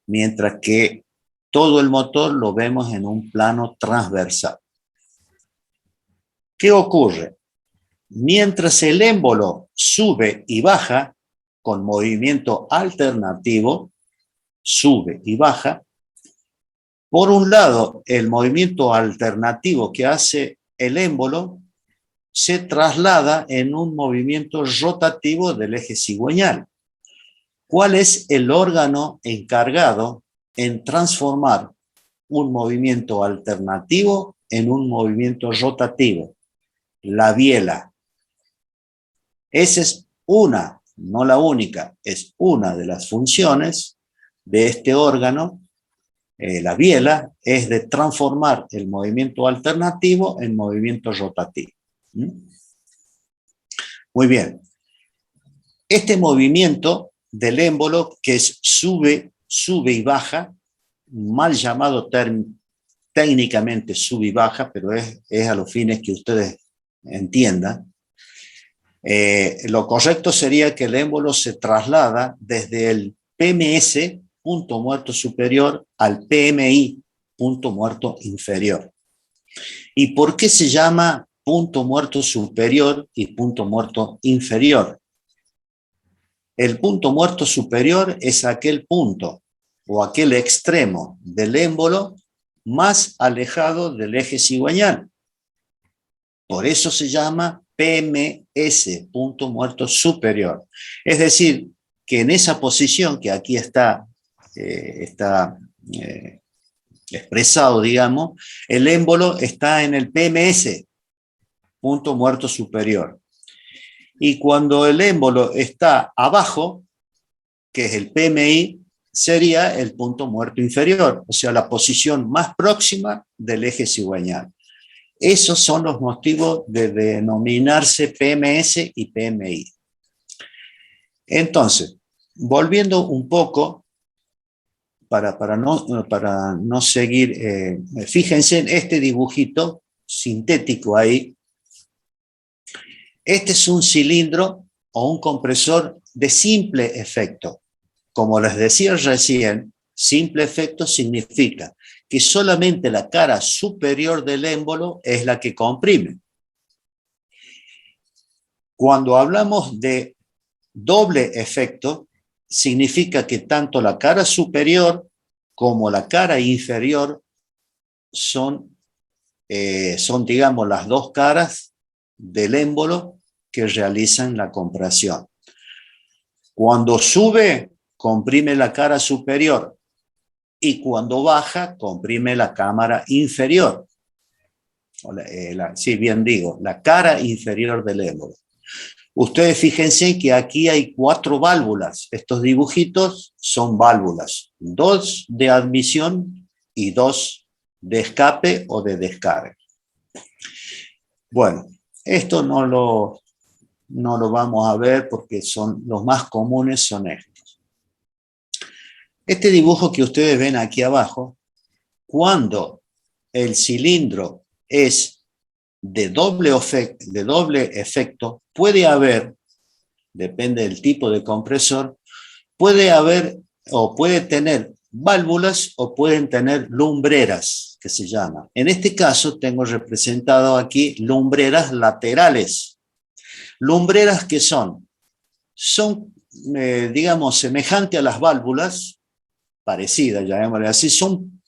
mientras que todo el motor lo vemos en un plano transversal. ¿Qué ocurre? Mientras el émbolo sube y baja con movimiento alternativo, sube y baja, por un lado, el movimiento alternativo que hace el émbolo se traslada en un movimiento rotativo del eje cigüeñal. ¿Cuál es el órgano encargado en transformar un movimiento alternativo en un movimiento rotativo? La biela. Esa es una, no la única, es una de las funciones de este órgano. La biela es de transformar el movimiento alternativo en movimiento rotativo. Muy bien. Este movimiento del émbolo, que es sube y baja, mal llamado técnicamente sube y baja, pero es a los fines que ustedes entiendan. Lo correcto sería que el émbolo se traslada desde el PMS, punto muerto superior, al PMI, punto muerto inferior. ¿Y por qué se llama punto muerto superior y punto muerto inferior? El punto muerto superior es aquel punto o aquel extremo del émbolo más alejado del eje cigüeñal. Por eso se llama PMS, punto muerto superior. Es decir, que en esa posición que aquí está expresado, digamos, el émbolo está en el PMS, punto muerto superior. Y cuando el émbolo está abajo, que es el PMI, sería el punto muerto inferior, o sea, la posición más próxima del eje cigüeñal. Esos son los motivos de denominarse PMS y PMI. Entonces, volviendo un poco, para no seguir, fíjense en este dibujito sintético ahí. Este es un cilindro o un compresor de simple efecto. Como les decía recién, simple efecto significa que solamente la cara superior del émbolo es la que comprime. Cuando hablamos de doble efecto, significa que tanto la cara superior como la cara inferior son, digamos, las dos caras del émbolo que realizan la compresión. Cuando sube, comprime la cara superior. y cuando baja comprime la cámara inferior. Sí, bien digo, la cara inferior del émbolo. Ustedes fíjense que aquí hay 4 válvulas. Estos dibujitos son válvulas. 2 de admisión y 2 de escape o de descarga. Bueno, esto no lo vamos a ver porque son los más comunes son estos. Este dibujo que ustedes ven aquí abajo, cuando el cilindro es de doble efecto, puede haber, depende del tipo de compresor, puede haber o puede tener válvulas o pueden tener lumbreras, que se llaman. En este caso tengo representado aquí lumbreras laterales. Lumbreras que son digamos, semejantes a las válvulas, parecidas, llamémosle así, son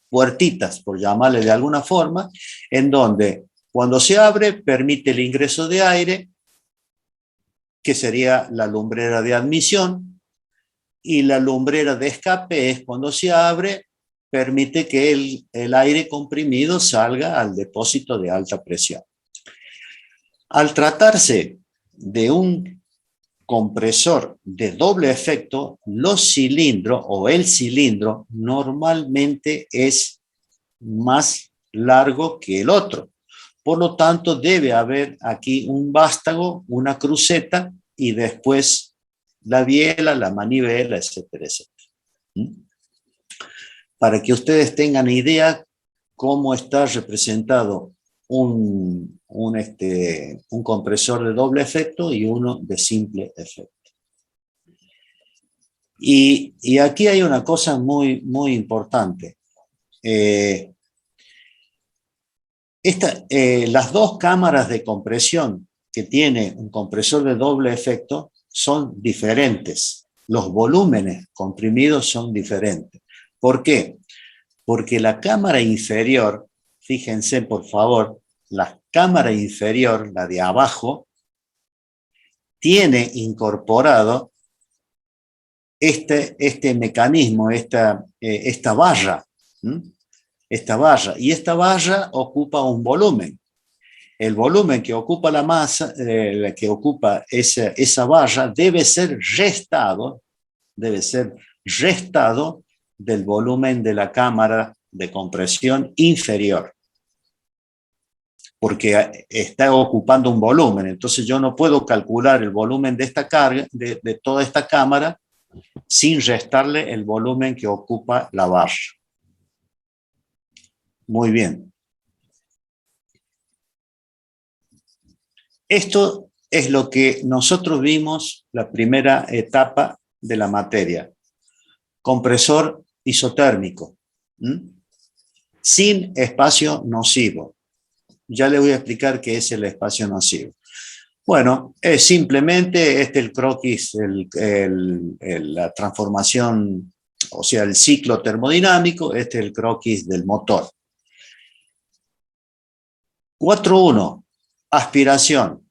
puertitas, por llamarle de alguna forma, en donde cuando se abre permite el ingreso de aire, que sería la lumbrera de admisión, y la lumbrera de escape es cuando se abre, permite que el aire comprimido salga al depósito de alta presión. Al tratarse de un compresor de doble efecto, los cilindros o el cilindro normalmente es más largo que el otro. Por lo tanto, debe haber aquí un vástago, una cruceta y después la biela, la manivela, etcétera, etcétera. Para que ustedes tengan idea cómo está representado un compresor de doble efecto y uno de simple efecto. Y aquí hay una cosa muy, muy importante. Las 2 cámaras de compresión que tiene un compresor de doble efecto son diferentes. Los volúmenes comprimidos son diferentes. ¿Por qué? Porque la cámara inferior, fíjense por favor, la cámara inferior, la de abajo, tiene incorporado este mecanismo, esta barra. Esta barra. Y esta barra ocupa un volumen. El volumen que ocupa la masa, que ocupa esa barra, debe ser restado del volumen de la cámara de compresión inferior. Porque está ocupando un volumen. Entonces yo no puedo calcular el volumen de esta carga, de toda esta cámara, sin restarle el volumen que ocupa la barra. Muy bien. Esto es lo que nosotros vimos la primera etapa de la materia. Compresor isotérmico, sin espacio nocivo. Ya le voy a explicar qué es el espacio nocivo. Bueno, es simplemente el croquis, la transformación, o sea, el ciclo termodinámico, es el croquis del motor. 4.1, aspiración.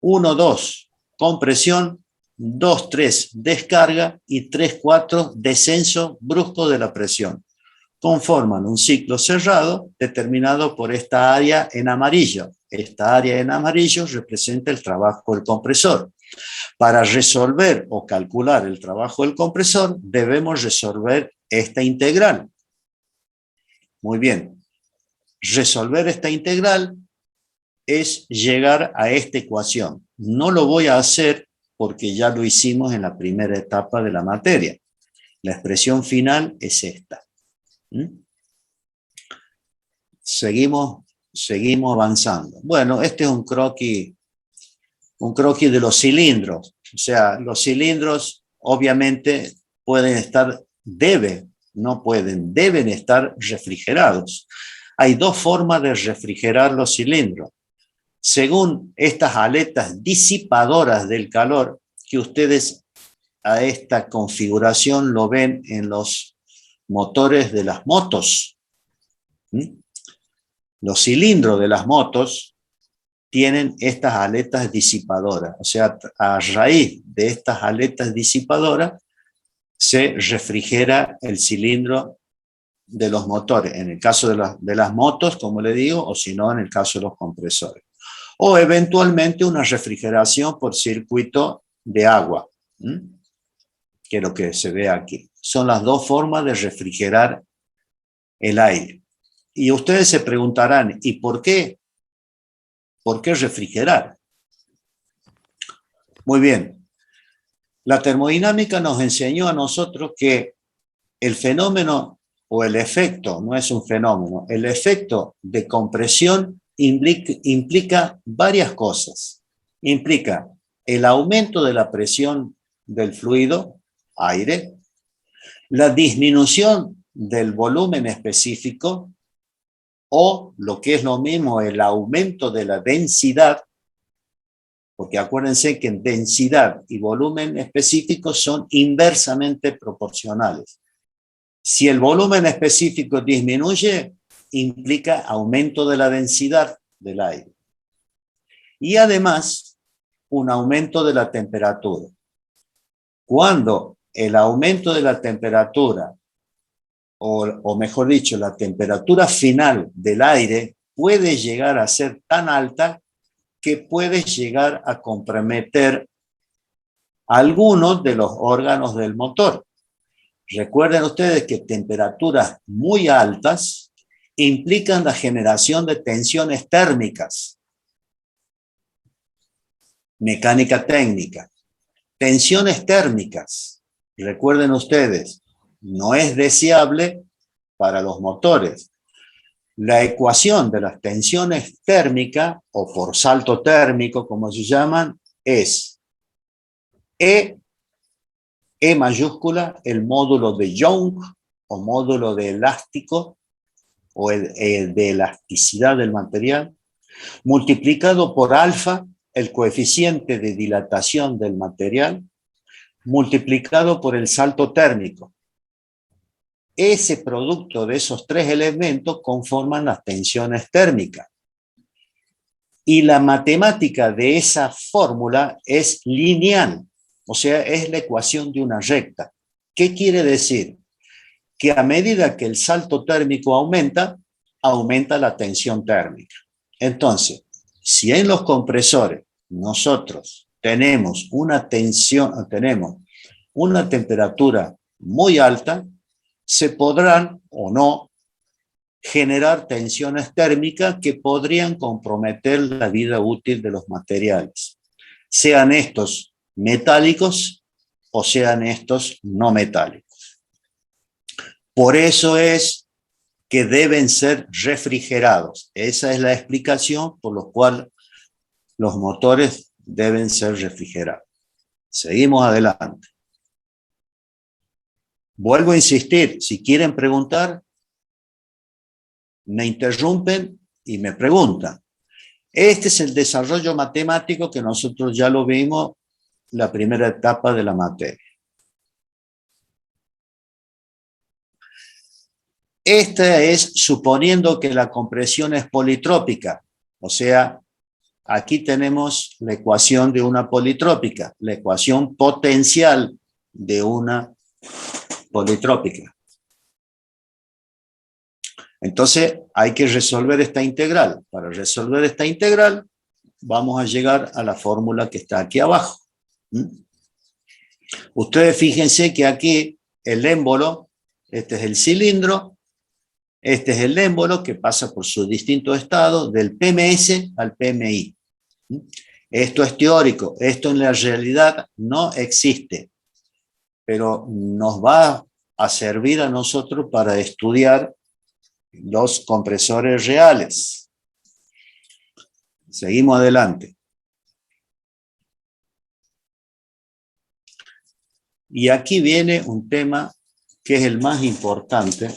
1.2, compresión. 2.3, descarga. Y 3.4, descenso brusco de la presión. Conforman un ciclo cerrado determinado por esta área en amarillo. Esta área en amarillo representa el trabajo del compresor. Para resolver o calcular el trabajo del compresor, debemos resolver esta integral. Muy bien. Resolver esta integral es llegar a esta ecuación. No lo voy a hacer porque ya lo hicimos en la primera etapa de la materia. La expresión final es esta. Seguimos avanzando. Bueno, este es un croquis de los cilindros. O sea, los cilindros obviamente pueden estar, deben estar refrigerados. Hay 2 formas de refrigerar los cilindros. Según estas aletas disipadoras del calor, que ustedes a esta configuración lo ven en los motores de las motos. Los cilindros de las motos tienen estas aletas disipadoras. O sea, a raíz de estas aletas disipadoras se refrigera el cilindro de los motores, en el caso de las motos, como le digo, o si no, en el caso de los compresores. O eventualmente una refrigeración por circuito de agua, que es lo que se ve aquí. Son las dos formas de refrigerar el aire. Y ustedes se preguntarán, ¿y por qué? ¿Por qué refrigerar? Muy bien. La termodinámica nos enseñó a nosotros que el fenómeno o el efecto, no es un fenómeno, el efecto de compresión implica varias cosas. Implica el aumento de la presión del fluido, aire, la disminución del volumen específico, o lo que es lo mismo, el aumento de la densidad, porque acuérdense que densidad y volumen específico son inversamente proporcionales. Si el volumen específico disminuye, implica aumento de la densidad del aire. Y además, un aumento de la temperatura. Cuando el aumento de la temperatura, o mejor dicho, la temperatura final del aire puede llegar a ser tan alta que puede llegar a comprometer algunos de los órganos del motor. Recuerden ustedes que temperaturas muy altas implican la generación de tensiones térmicas. Mecánica técnica. Tensiones térmicas. Recuerden ustedes, no es deseable para los motores. La ecuación de las tensiones térmicas, o por salto térmico, como se llaman, es E mayúscula, el módulo de Young, o módulo de elástico, o el de elasticidad del material, multiplicado por alfa, el coeficiente de dilatación del material, multiplicado por el salto térmico. Ese producto de esos tres elementos conforman las tensiones térmicas. Y la matemática de esa fórmula es lineal, o sea, es la ecuación de una recta. ¿Qué quiere decir? Que a medida que el salto térmico aumenta, aumenta la tensión térmica. Entonces, si en los compresores nosotros tenemos una temperatura muy alta, se podrán o no generar tensiones térmicas que podrían comprometer la vida útil de los materiales, sean estos metálicos o sean estos no metálicos. Por eso es que deben ser refrigerados. Esa es la explicación por la cual los motores deben ser refrigerados. Seguimos adelante. Vuelvo a insistir, si quieren preguntar, me interrumpen y me preguntan. Este es el desarrollo matemático que nosotros ya lo vimos la primera etapa de la materia. Esta es suponiendo que la compresión es politrópica, o sea, aquí tenemos la ecuación de una politrópica, la ecuación potencial de una politrópica. Entonces hay que resolver esta integral. Para resolver esta integral vamos a llegar a la fórmula que está aquí abajo. Ustedes fíjense que aquí el émbolo, este es el cilindro, este es el émbolo que pasa por sus distintos estados del PMS al PMI. Esto es teórico, esto en la realidad no existe, pero nos va a servir a nosotros para estudiar los compresores reales. Seguimos adelante. Y aquí viene un tema que es el más importante,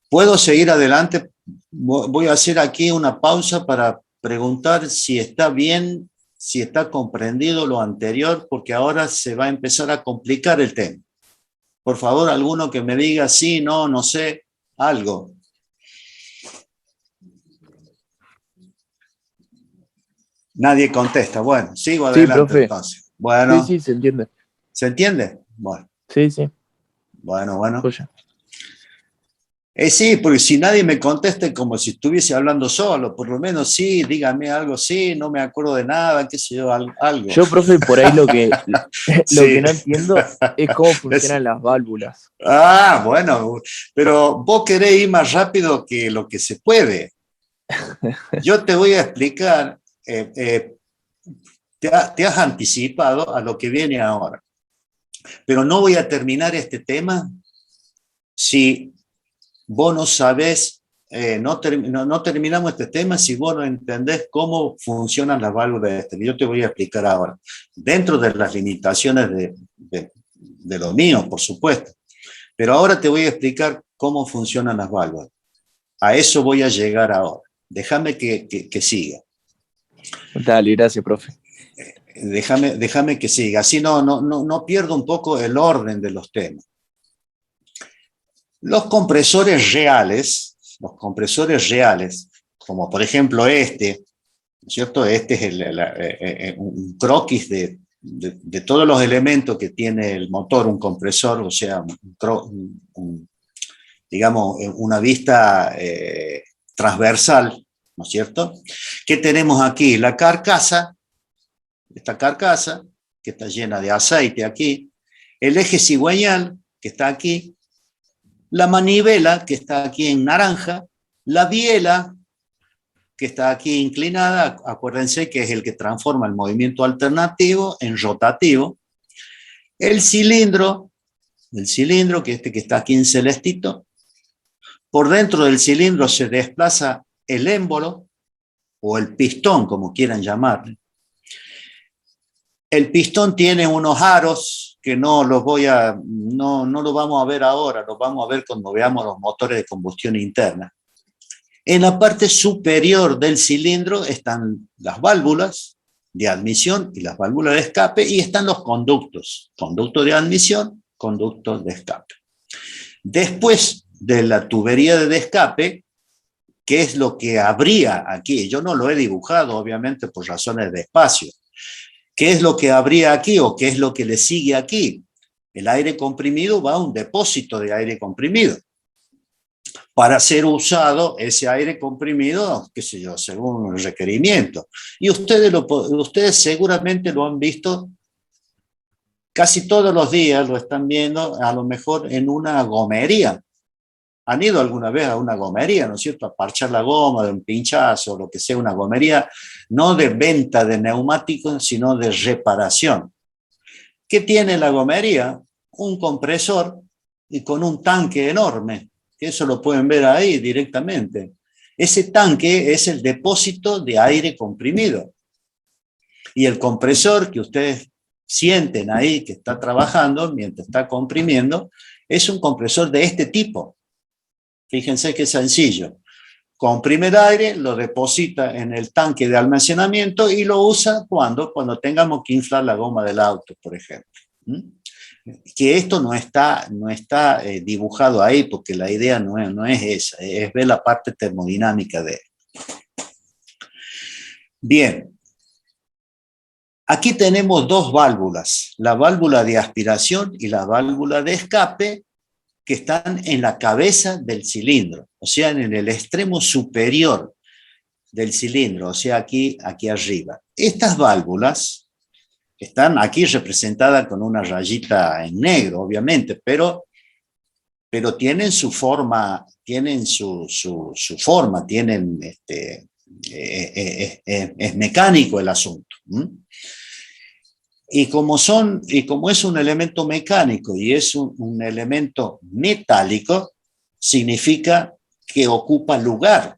¿Puedo seguir adelante? Voy a hacer aquí una pausa para preguntar si está bien, si está comprendido lo anterior, porque ahora se va a empezar a complicar el tema. Por favor, alguno que me diga sí, no, no sé, algo. Nadie contesta. Bueno, sigo Sí, adelante profe. entonces. Bueno, Sí, se entiende. ¿se entiende? Bueno, Sí. bueno. Joya. Sí, porque si nadie me contesta es como si estuviese hablando solo, por lo menos sí, dígame algo, sí, no me acuerdo de nada, qué sé yo, algo. Yo, profe, por ahí lo que Sí. no entiendo es cómo Es- funcionan las válvulas. bueno, pero vos querés ir más rápido que lo que se puede. Yo te voy a explicar, te has anticipado a lo que viene ahora, pero no voy a terminar este tema si vos no sabés, no terminamos este tema si vos no entendés cómo funcionan las válvulas de este. Yo te voy a explicar ahora, dentro de las limitaciones de lo mío, por supuesto, pero ahora te voy a explicar cómo funcionan las válvulas. A eso voy a llegar ahora. Déjame que siga. Dale, gracias, profe. Déjame que siga. Así no pierdo un poco el orden de los temas. Los compresores reales, como por ejemplo este, ¿no es cierto? Este es un croquis de todos los elementos que tiene el motor, un compresor, o sea, digamos, una vista transversal, ¿no es cierto? ¿Qué tenemos aquí? La carcasa, esta carcasa, que está llena de aceite aquí, el eje cigüeñal, que está aquí, la manivela, que está aquí en naranja, la biela, que está aquí inclinada, acuérdense que es el que transforma el movimiento alternativo en rotativo, el cilindro, que que está aquí en celestito, por dentro del cilindro se desplaza el émbolo, o el pistón, como quieran llamarle. El pistón tiene unos aros que no los vamos a ver ahora, los vamos a ver cuando veamos los motores de combustión interna. En la parte superior del cilindro están las válvulas de admisión y las válvulas de escape, y están los conductos, conducto de admisión, conducto de escape. Después de la tubería de escape, ¿qué es lo que habría aquí? Yo no lo he dibujado, obviamente, por razones de espacio. ¿Qué es lo que habría aquí o qué es lo que le sigue aquí? El aire comprimido va a un depósito de aire comprimido para ser usado ese aire comprimido, qué sé yo, según el requerimiento. Y ustedes seguramente lo han visto casi todos los días, lo están viendo a lo mejor en una gomería. ¿Han ido alguna vez a una gomería, no es cierto? A parchar la goma de un pinchazo, lo que sea, una gomería, no de venta de neumáticos, sino de reparación. ¿Qué tiene la gomería? Un compresor y con un tanque enorme, que eso lo pueden ver ahí directamente. Ese tanque es el depósito de aire comprimido. Y el compresor que ustedes sienten ahí que está trabajando mientras está comprimiendo, es un compresor de este tipo. Fíjense qué sencillo. Comprime el aire, lo deposita en el tanque de almacenamiento y lo usa cuando tengamos que inflar la goma del auto, por ejemplo. Que esto no está dibujado ahí, porque la idea no es esa, es ver la parte termodinámica de él. Bien. Aquí tenemos dos válvulas, la válvula de aspiración y la válvula de escape, que están en la cabeza del cilindro, o sea, en el extremo superior del cilindro, o sea, aquí arriba. Estas válvulas están aquí representadas con una rayita en negro, obviamente, pero tienen su forma, es mecánico el asunto. Y como es un elemento mecánico y es un elemento metálico, significa que ocupa lugar.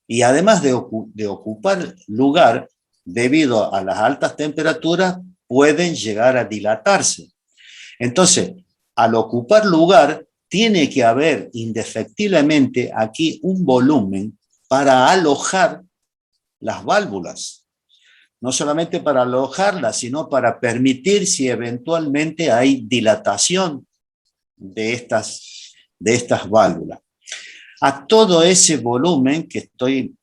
Y además de ocupar lugar, debido a las altas temperaturas, pueden llegar a dilatarse. Entonces, al ocupar lugar, tiene que haber indefectiblemente aquí un volumen para alojar las válvulas. No solamente para alojarlas, sino para permitir si eventualmente hay dilatación de estas válvulas. A todo ese volumen que estoy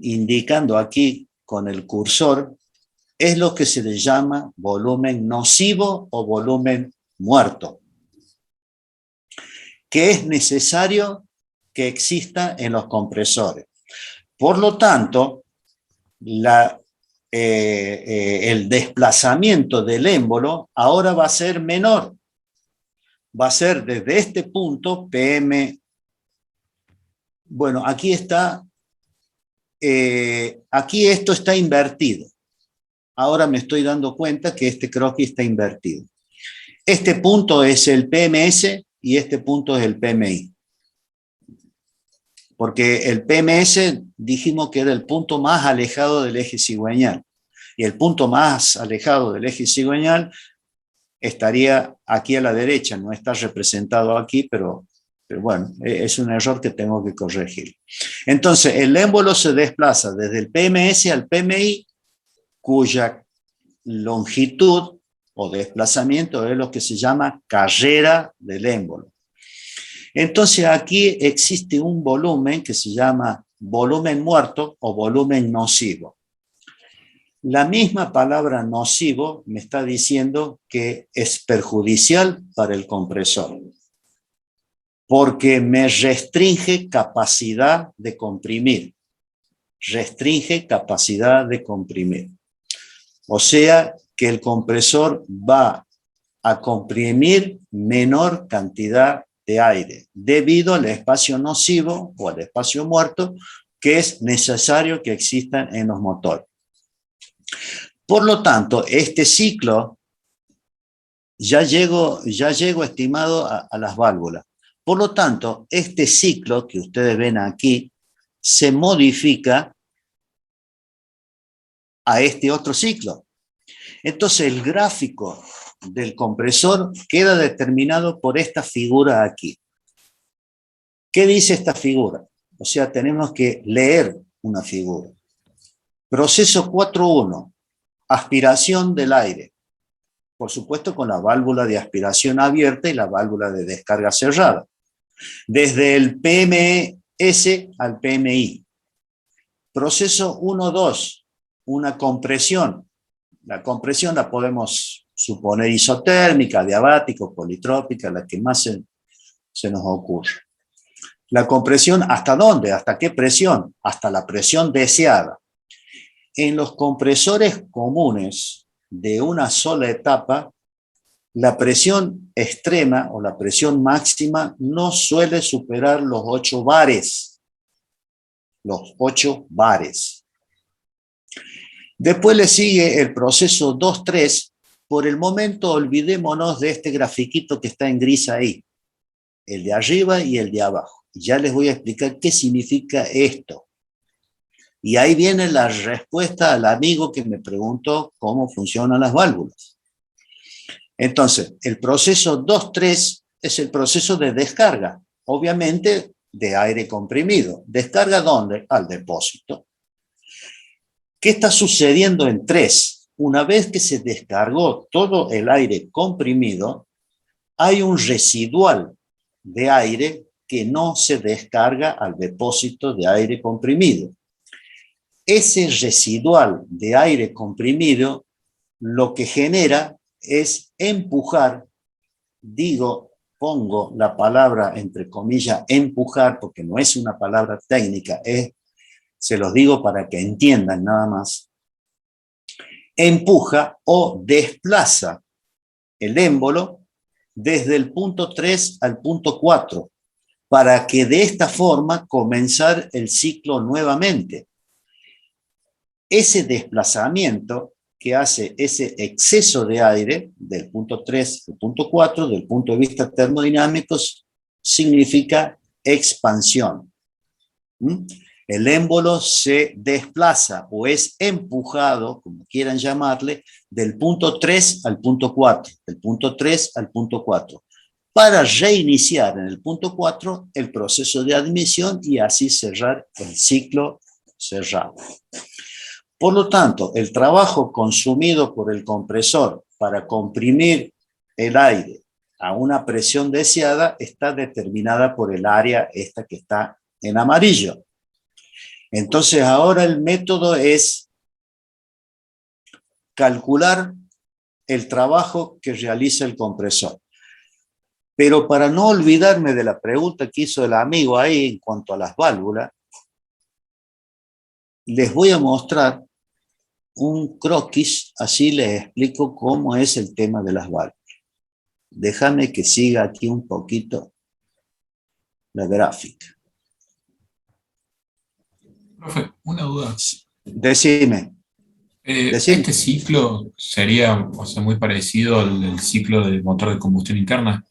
indicando aquí con el cursor es lo que se le llama volumen nocivo o volumen muerto, que es necesario que exista en los compresores. Por lo tanto, el desplazamiento del émbolo ahora va a ser menor. Va a ser desde este punto PM. Bueno, aquí está. Aquí esto está invertido. Ahora me estoy dando cuenta que este croquis está invertido. Este punto es el PMS y este punto es el PMI. Porque el PMS dijimos que era el punto más alejado del eje cigüeñal. Y el punto más alejado del eje cigüeñal estaría aquí a la derecha, no está representado aquí, pero bueno, es un error que tengo que corregir. Entonces, el émbolo se desplaza desde el PMS al PMI, cuya longitud o desplazamiento es lo que se llama carrera del émbolo. Entonces, aquí existe un volumen que se llama volumen muerto o volumen nocivo. La misma palabra nocivo me está diciendo que es perjudicial para el compresor, porque me restringe capacidad de comprimir. Restringe capacidad de comprimir. O sea que el compresor va a comprimir menor cantidad de aire debido al espacio nocivo o al espacio muerto que es necesario que existan en los motores. Por lo tanto, este ciclo ya llego estimado a las válvulas. Por lo tanto, este ciclo que ustedes ven aquí se modifica a este otro ciclo. Entonces, el gráfico del compresor queda determinado por esta figura aquí. ¿Qué dice esta figura? O sea, tenemos que leer una figura. Proceso 4.1, aspiración del aire. Por supuesto, con la válvula de aspiración abierta y la válvula de descarga cerrada. Desde el PMS al PMI. Proceso 1.2, una compresión. La compresión la podemos suponer isotérmica, diabática o politrópica, la que más se nos ocurre. La compresión, ¿hasta dónde? ¿Hasta qué presión? Hasta la presión deseada. En los compresores comunes de una sola etapa, la presión extrema o la presión máxima no suele superar los 8 bares. Los 8 bares. Después le sigue el proceso 2.3. Por el momento olvidémonos de este grafiquito que está en gris ahí. El de arriba y el de abajo. Ya les voy a explicar qué significa esto. Y ahí viene la respuesta al amigo que me preguntó cómo funcionan las válvulas. Entonces, el proceso 2.3 es el proceso de descarga, obviamente de aire comprimido. ¿Descarga dónde? Al depósito. ¿Qué está sucediendo en 3? Una vez que se descargó todo el aire comprimido, hay un residual de aire que no se descarga al depósito de aire comprimido. Ese residual de aire comprimido lo que genera es empujar, pongo la palabra entre comillas empujar porque no es una palabra técnica, se los digo para que entiendan nada más, empuja o desplaza el émbolo desde el punto 3 al punto 4 para que de esta forma comenzar el ciclo nuevamente. Ese desplazamiento que hace ese exceso de aire del punto 3 al punto 4, del punto de vista termodinámico, significa expansión. El émbolo se desplaza o es empujado, como quieran llamarle, del punto 3 al punto 4, del punto 3 al punto 4, para reiniciar en el punto 4 el proceso de admisión y así cerrar el ciclo cerrado. Por lo tanto, el trabajo consumido por el compresor para comprimir el aire a una presión deseada está determinada por el área esta que está en amarillo. Entonces ahora el método es calcular el trabajo que realiza el compresor. Pero para no olvidarme de la pregunta que hizo el amigo ahí en cuanto a las válvulas, les voy a mostrar un croquis, así les explico cómo es el tema de las válvulas. Déjame que siga aquí un poquito la gráfica. Profe, una duda. Decime. ¿Este ciclo sería, o sea, muy parecido al del ciclo del motor de combustión interna?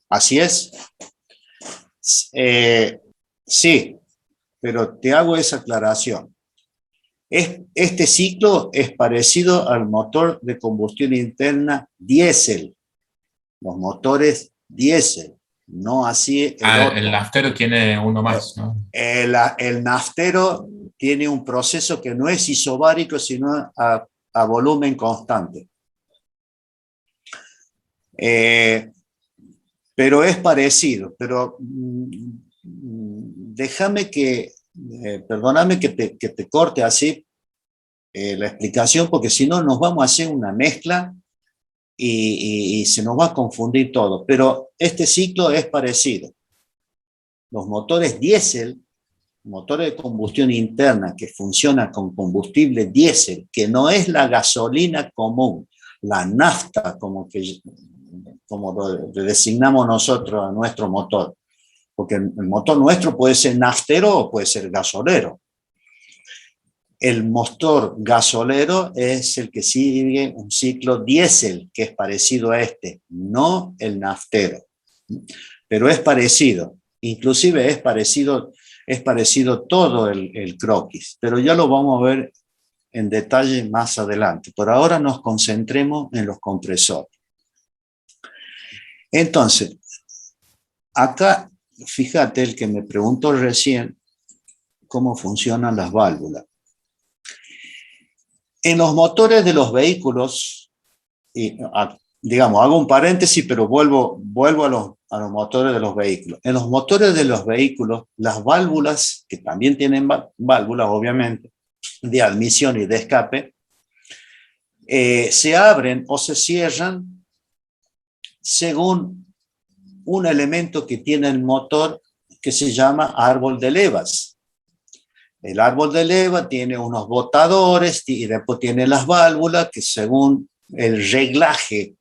Así es. Sí, pero te hago esa aclaración. Este ciclo es parecido al motor de combustión interna diésel, los motores diésel, no así el otro. El naftero tiene uno más, ¿no? El naftero tiene un proceso que no es isobárico, sino a volumen constante. Pero es parecido, pero déjame que, perdóname que te corte así la explicación, porque si no nos vamos a hacer una mezcla y se nos va a confundir todo. Pero este ciclo es parecido. Los motores diésel, motores de combustión interna que funcionan con combustible diésel, que no es la gasolina común, la nafta, como lo designamos nosotros a nuestro motor, porque el motor nuestro puede ser naftero o puede ser gasolero. El motor gasolero es el que sigue un ciclo diésel, que es parecido a este, no el naftero, pero es parecido, inclusive es parecido todo el croquis, pero ya lo vamos a ver en detalle más adelante. Por ahora nos concentremos en los compresores. Entonces, acá, fíjate, el que me preguntó recién cómo funcionan las válvulas. En los motores de los vehículos, digamos, hago un paréntesis, pero vuelvo a los motores de los vehículos. En los motores de los vehículos, las válvulas, que también tienen válvulas, obviamente, de admisión y de escape, se abren o se cierran según un elemento que tiene el motor que se llama árbol de levas. El árbol de leva tiene unos botadores y después tiene las válvulas que según el reglaje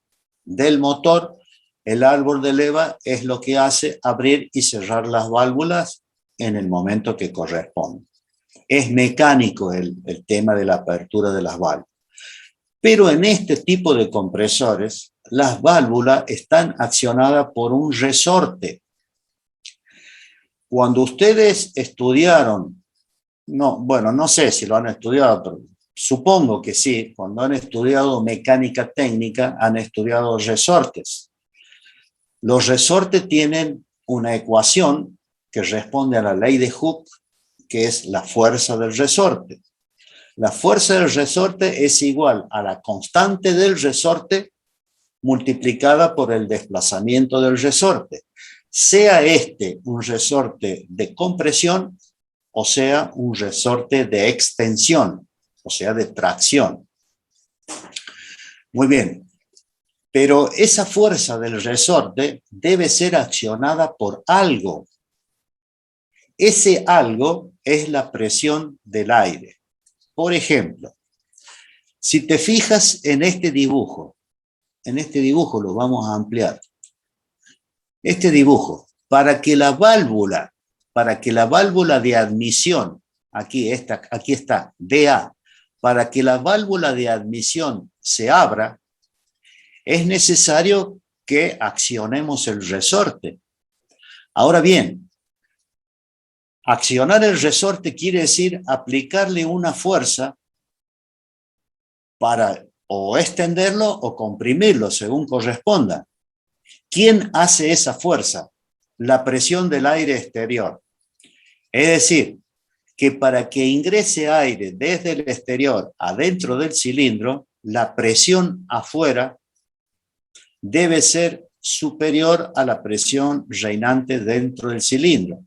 del motor, el árbol de leva es lo que hace abrir y cerrar las válvulas en el momento que corresponde. Es mecánico el tema de la apertura de las válvulas. Pero en este tipo de compresores, las válvulas están accionadas por un resorte. Cuando ustedes estudiaron, no sé si lo han estudiado, pero supongo que sí, cuando han estudiado mecánica técnica, han estudiado resortes. Los resortes tienen una ecuación que responde a la ley de Hooke, que es la fuerza del resorte. La fuerza del resorte es igual a la constante del resorte multiplicada por el desplazamiento del resorte, sea este un resorte de compresión o sea un resorte de extensión, o sea de tracción. Muy bien, pero esa fuerza del resorte debe ser accionada por algo. Ese algo es la presión del aire. Por ejemplo, si te fijas en este dibujo lo vamos a ampliar. Este dibujo, para que la válvula de admisión, aquí está, DA, para que la válvula de admisión se abra, es necesario que accionemos el resorte. Ahora bien, accionar el resorte quiere decir aplicarle una fuerza para o extenderlo o comprimirlo, según corresponda. ¿Quién hace esa fuerza? La presión del aire exterior. Es decir, que para que ingrese aire desde el exterior adentro del cilindro, la presión afuera debe ser superior a la presión reinante dentro del cilindro.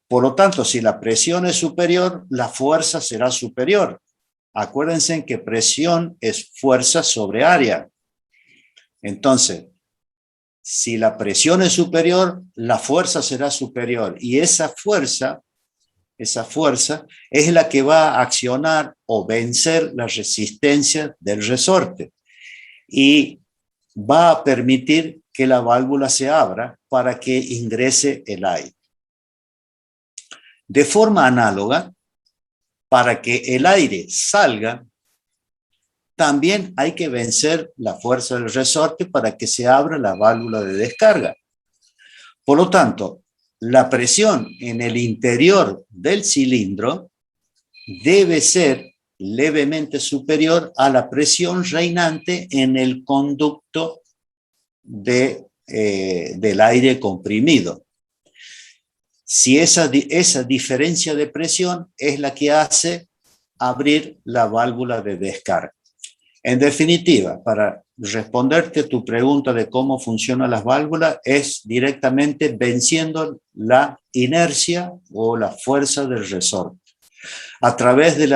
Por lo tanto, si la presión es superior, la fuerza será superior. Acuérdense que presión es fuerza sobre área. Entonces, si la presión es superior, la fuerza será superior. Y esa fuerza es la que va a accionar o vencer la resistencia del resorte. Y va a permitir que la válvula se abra para que ingrese el aire. De forma análoga, para que el aire salga, también hay que vencer la fuerza del resorte para que se abra la válvula de descarga. Por lo tanto, la presión en el interior del cilindro debe ser levemente superior a la presión reinante en el conducto del aire comprimido. Si esa diferencia de presión es la que hace abrir la válvula de descarga. En definitiva, para responderte tu pregunta de cómo funcionan las válvulas, es directamente venciendo la inercia o la fuerza del resorte a través de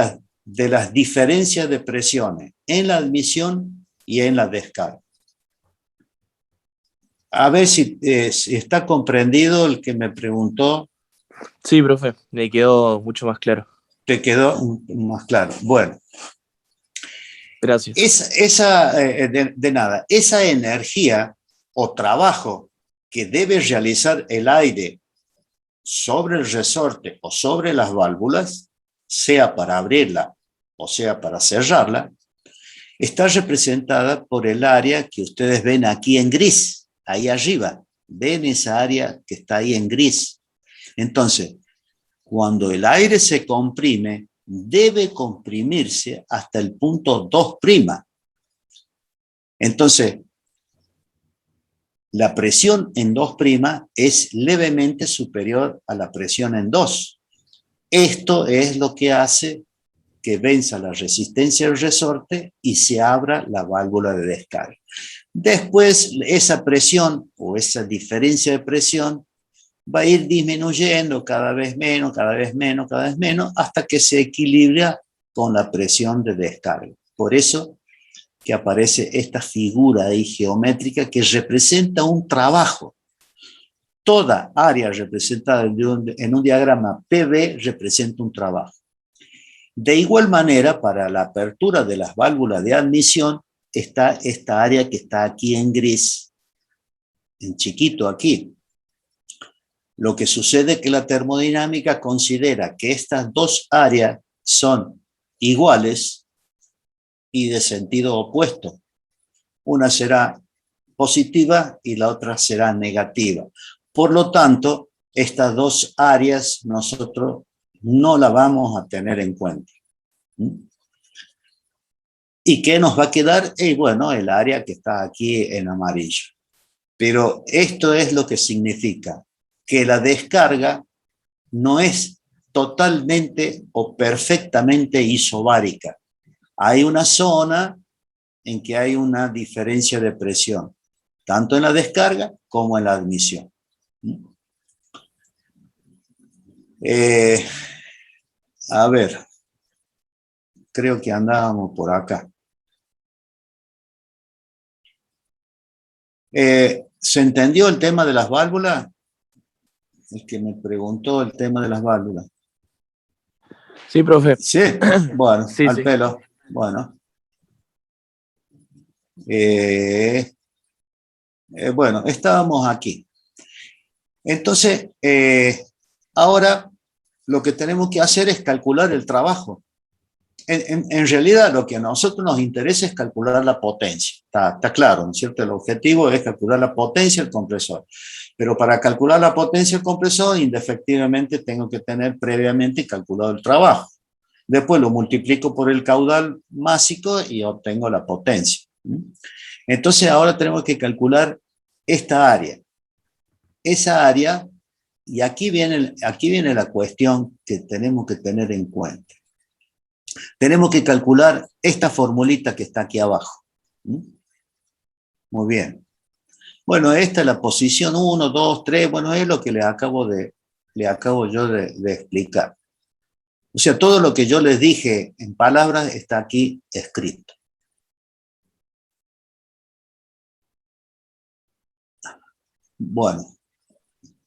las diferencias de presiones en la admisión y en la descarga. A ver si está comprendido el que me preguntó. Sí, profe, me quedó mucho más claro. ¿Te quedó más claro? Bueno. Gracias. De nada. Esa energía o trabajo que debe realizar el aire sobre el resorte o sobre las válvulas, sea para abrirla o sea para cerrarla, está representada por el área que ustedes ven aquí en gris, ahí arriba. Ven esa área que está ahí en gris. Entonces, cuando el aire se comprime, debe comprimirse hasta el punto 2'. Entonces, la presión en 2' es levemente superior a la presión en 2. Esto es lo que hace que venza la resistencia del resorte y se abra la válvula de descarga. Después, esa presión o esa diferencia de presión va a ir disminuyendo cada vez menos, cada vez menos, cada vez menos, hasta que se equilibra con la presión de descarga. Por eso que aparece esta figura ahí geométrica que representa un trabajo. Toda área representada en un diagrama PV representa un trabajo. De igual manera, para la apertura de las válvulas de admisión, está esta área que está aquí en gris, en chiquito aquí. Lo que sucede es que la termodinámica considera que estas dos áreas son iguales y de sentido opuesto. Una será positiva y la otra será negativa. Por lo tanto, estas dos áreas nosotros no las vamos a tener en cuenta. ¿Y qué nos va a quedar? Bueno, el área que está aquí en amarillo. Pero esto es lo que significa que la descarga no es totalmente o perfectamente isobárica. Hay una zona en que hay una diferencia de presión, tanto en la descarga como en la admisión. A ver, creo que andábamos por acá. ¿Se entendió el tema de las válvulas? El que me preguntó el tema de las válvulas. Sí, profe. Sí, bueno, Sí, al sí. pelo. Bueno. Bueno, estábamos aquí. Entonces, ahora lo que tenemos que hacer es calcular el trabajo. En realidad, lo que a nosotros nos interesa es calcular la potencia. Está claro, ¿no es cierto? El objetivo es calcular la potencia del compresor. Pero para calcular la potencia del compresor, indefectiblemente tengo que tener previamente calculado el trabajo. Después lo multiplico por el caudal másico y obtengo la potencia. Entonces ahora tenemos que calcular esta área. Esa área, y aquí viene la cuestión que tenemos que tener en cuenta. Tenemos que calcular esta formulita que está aquí abajo. Muy bien. Bueno, esta es la posición 1, 2, 3. Bueno, es lo que le acabo yo de explicar. O sea, todo lo que yo les dije en palabras está aquí escrito. Bueno,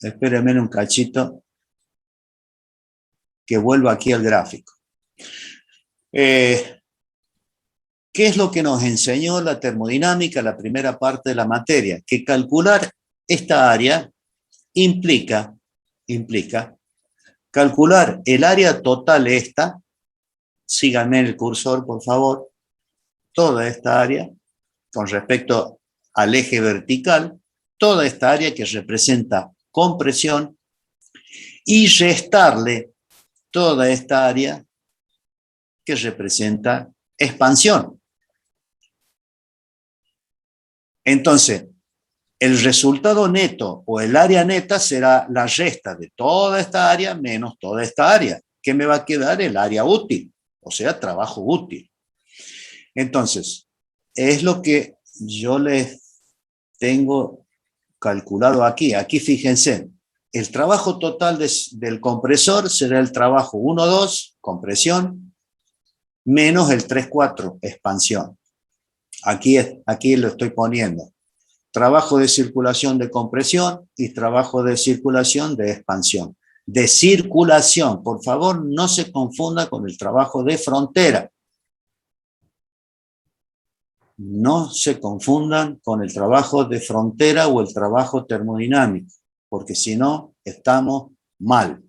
espérenme un cachito que vuelva aquí al gráfico. ¿Qué es lo que nos enseñó la termodinámica, la primera parte de la materia? Que calcular esta área implica calcular el área total esta, síganme el cursor por favor, toda esta área con respecto al eje vertical, toda esta área que representa compresión y restarle toda esta área que representa expansión. Entonces, el resultado neto o el área neta será la resta de toda esta área menos toda esta área. ¿Qué me va a quedar? El área útil, o sea, trabajo útil. Entonces, es lo que yo les tengo calculado aquí. Aquí fíjense, el trabajo total del compresor será el trabajo 1,2, compresión, menos el 3,4, expansión. Aquí lo estoy poniendo. Trabajo de circulación de compresión y trabajo de circulación de expansión. De circulación, por favor, no se confunda con el trabajo de frontera. No se confundan con el trabajo de frontera o el trabajo termodinámico, porque si no, estamos mal.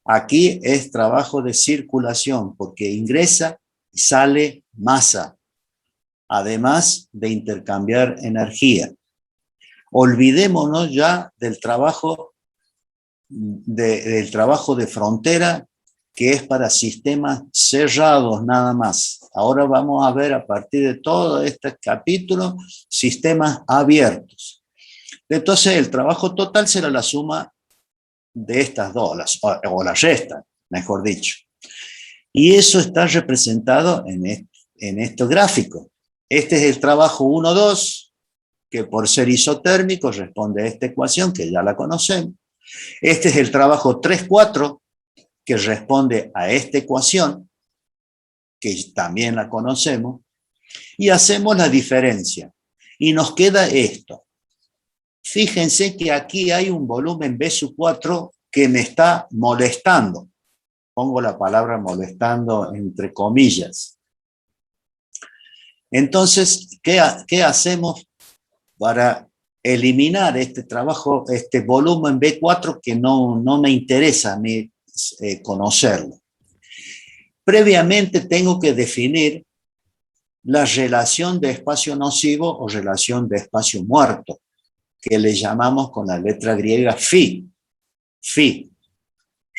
Aquí es trabajo de circulación, porque ingresa y sale masa, además de intercambiar energía. Olvidémonos ya del trabajo de frontera, que es para sistemas cerrados nada más. Ahora vamos a ver a partir de todo este capítulo sistemas abiertos. Entonces el trabajo total será la suma de estas dos, o la resta, mejor dicho. Y eso está representado en este gráfico. Este es el trabajo 1,2, que por ser isotérmico responde a esta ecuación, que ya la conocemos. Este es el trabajo 3,4, que responde a esta ecuación, que también la conocemos, y hacemos la diferencia. Y nos queda esto. Fíjense que aquí hay un volumen B sub 4 que me está molestando. Pongo la palabra molestando entre comillas. Entonces, ¿qué hacemos para eliminar este trabajo, este volumen B4 que no me interesa a mí conocerlo? Previamente tengo que definir la relación de espacio nocivo o relación de espacio muerto, que le llamamos con la letra griega phi. Phi.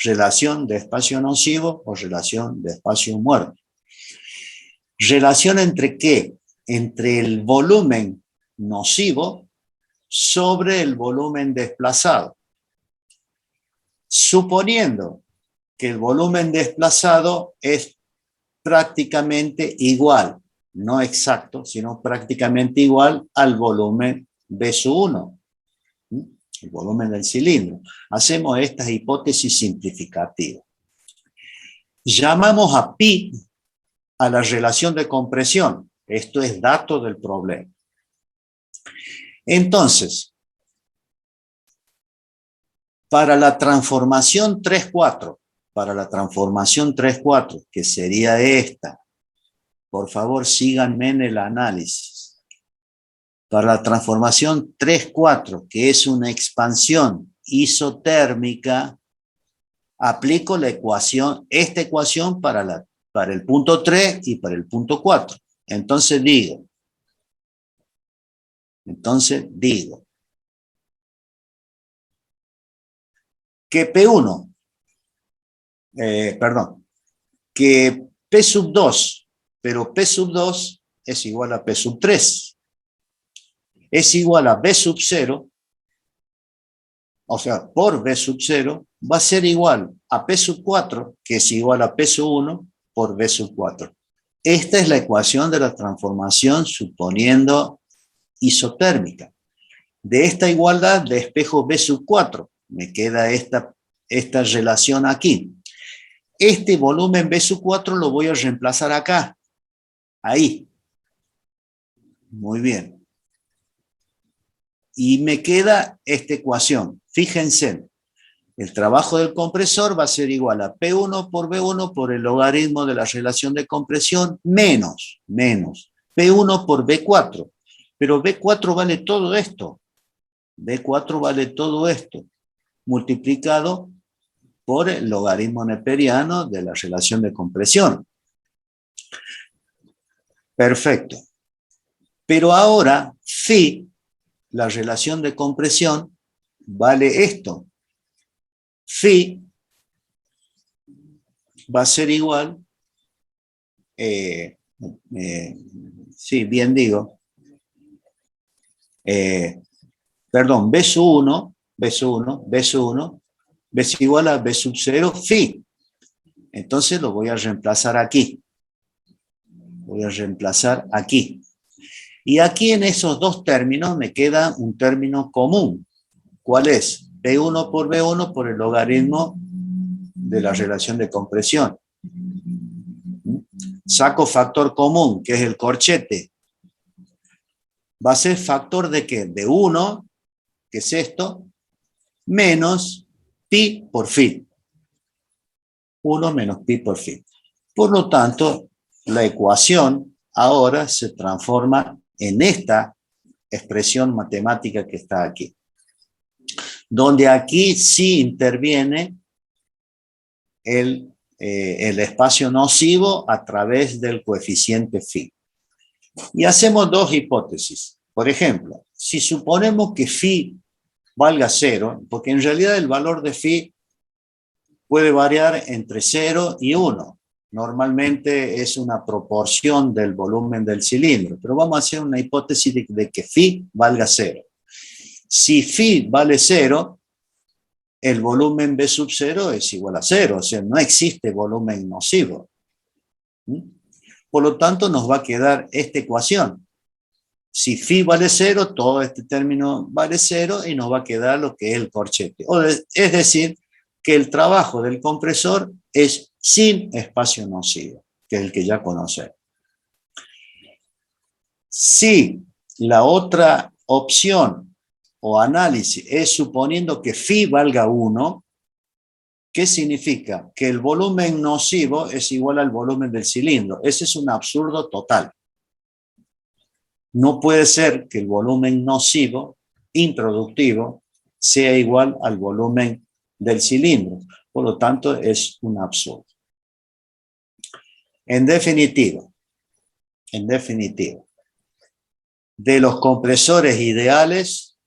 Relación de espacio nocivo o relación de espacio muerto. ¿Relación entre qué? Entre el volumen nocivo sobre el volumen desplazado. Suponiendo que el volumen desplazado es prácticamente igual, no exacto, sino prácticamente igual al volumen B sub 1, el volumen del cilindro. Hacemos estas hipótesis simplificativas. Llamamos a pi a la relación de compresión. Esto es dato del problema. Entonces, para la transformación 3,4, que sería esta, por favor síganme en el análisis. Para la transformación 3,4, que es una expansión isotérmica, aplico la ecuación, esta ecuación para el punto 3 y para el punto 4. Entonces digo que P1, que P sub 2, pero P sub 2 es igual a P sub 3, es igual a B sub 0, o sea, por B sub 0, va a ser igual a P sub 4, que es igual a P sub 1 por B sub 4. Esta es la ecuación de la transformación suponiendo isotérmica. De esta igualdad despejo B sub 4. Me queda esta relación aquí. Este volumen B sub 4 lo voy a reemplazar acá. Ahí. Muy bien. Y me queda esta ecuación. Fíjense, el trabajo del compresor va a ser igual a P1 por B1 por el logaritmo de la relación de compresión menos P1 por B4. Pero B4 vale todo esto. B4 vale todo esto, multiplicado por el logaritmo neperiano de la relación de compresión. Perfecto. Pero ahora, phi, la relación de compresión, vale esto. Phi va a ser igual, sí, bien digo, perdón, B sub 1, B es igual a B sub 0, phi. Entonces lo voy a reemplazar aquí. Voy a reemplazar aquí. Y aquí en esos dos términos me queda un término común. ¿Cuál es? P1 por B1 por el logaritmo de la relación de compresión. Saco factor común, que es el corchete. Va a ser factor de ¿qué? De 1, que es esto, menos pi por phi. 1 menos pi por phi. Por lo tanto, la ecuación ahora se transforma en esta expresión matemática que está aquí. Donde aquí sí interviene el espacio nocivo a través del coeficiente phi. Y hacemos dos hipótesis. Por ejemplo, si suponemos que phi valga 0, porque en realidad el valor de phi puede variar entre 0 y 1. Normalmente es una proporción del volumen del cilindro, pero vamos a hacer una hipótesis de que phi valga 0. Si phi vale 0, el volumen B sub 0 es igual a 0, o sea, no existe volumen nocivo. Por lo tanto, nos va a quedar esta ecuación. Si phi vale 0, todo este término vale 0 y nos va a quedar lo que es el corchete. Es decir, que el trabajo del compresor es sin espacio nocivo, que es el que ya conocemos. Si la otra opción o análisis es suponiendo que phi valga 1, ¿qué significa? Que el volumen nocivo es igual al volumen del cilindro. Ese es un absurdo total. No puede ser que el volumen nocivo, improductivo, sea igual al volumen del cilindro. Por lo tanto, es un absurdo. En definitiva, de los compresores ideales,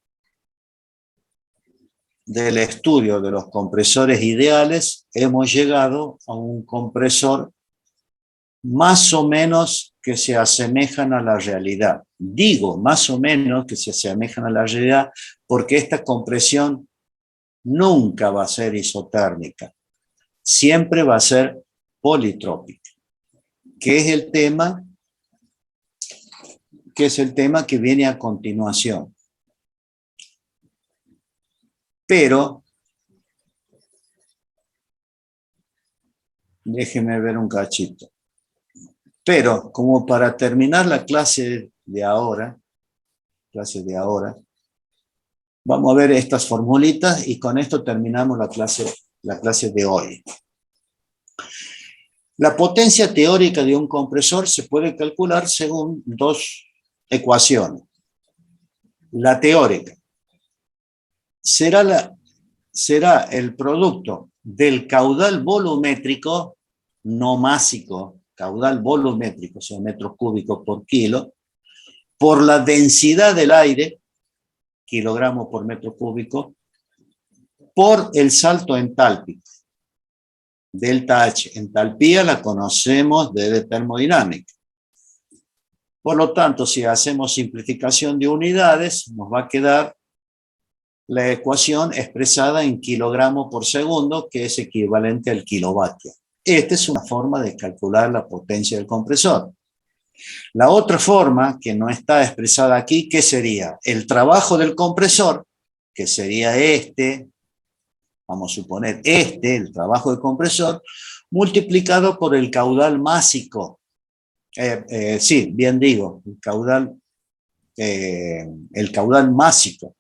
del estudio de los compresores ideales, hemos llegado a un compresor más o menos que se asemejan a la realidad. Digo más o menos que se asemejan a la realidad porque esta compresión nunca va a ser isotérmica, siempre va a ser politrópica, que es el tema que viene a continuación. Pero, déjeme ver un cachito. Pero, como para terminar la clase de ahora, vamos a ver estas formulitas y con esto terminamos la clase de hoy. La potencia teórica de un compresor se puede calcular según dos ecuaciones. La teórica será el producto del caudal volumétrico, no másico, caudal volumétrico, o sea, metros cúbicos por kilo, por la densidad del aire, kilogramos por metro cúbico, por el salto entálpico. Delta H, entalpía la conocemos de termodinámica. Por lo tanto, si hacemos simplificación de unidades, nos va a quedar la ecuación expresada en kilogramos por segundo, que es equivalente al kilovatio. Esta es una forma de calcular la potencia del compresor. La otra forma, que no está expresada aquí, ¿qué sería? El trabajo del compresor, que sería este, vamos a suponer el trabajo del compresor, multiplicado por el caudal másico. Sí, bien digo, el caudal másico.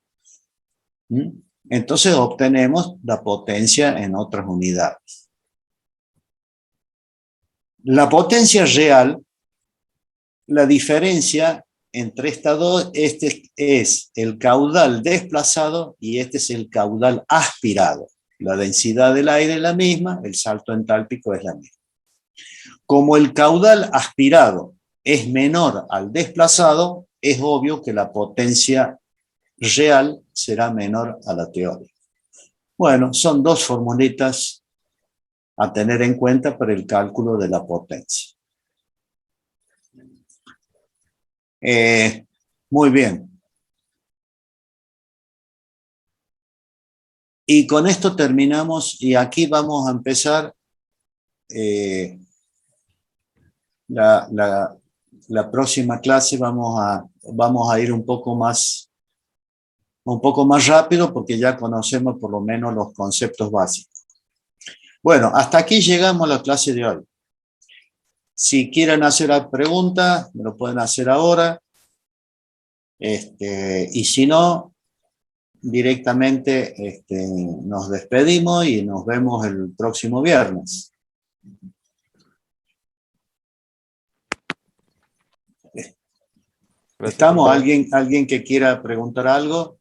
¿Mm? Entonces obtenemos la potencia en otras unidades. La potencia real, la diferencia entre estas dos, este es el caudal desplazado y este es el caudal aspirado. La densidad del aire es la misma, el salto entálpico es la misma. Como el caudal aspirado es menor al desplazado, es obvio que la potencia real será menor a la teórica. Bueno, son dos formulitas a tener en cuenta para el cálculo de la potencia. Muy bien. Y con esto terminamos y aquí vamos a empezar la próxima clase. Vamos a ir un poco más rápido porque ya conocemos por lo menos los conceptos básicos. Bueno, hasta aquí llegamos a la clase de hoy. Si quieren hacer la pregunta, me lo pueden hacer ahora. Y si no, directamente nos despedimos y nos vemos el próximo viernes. ¿Estamos? ¿Alguien que quiera preguntar algo?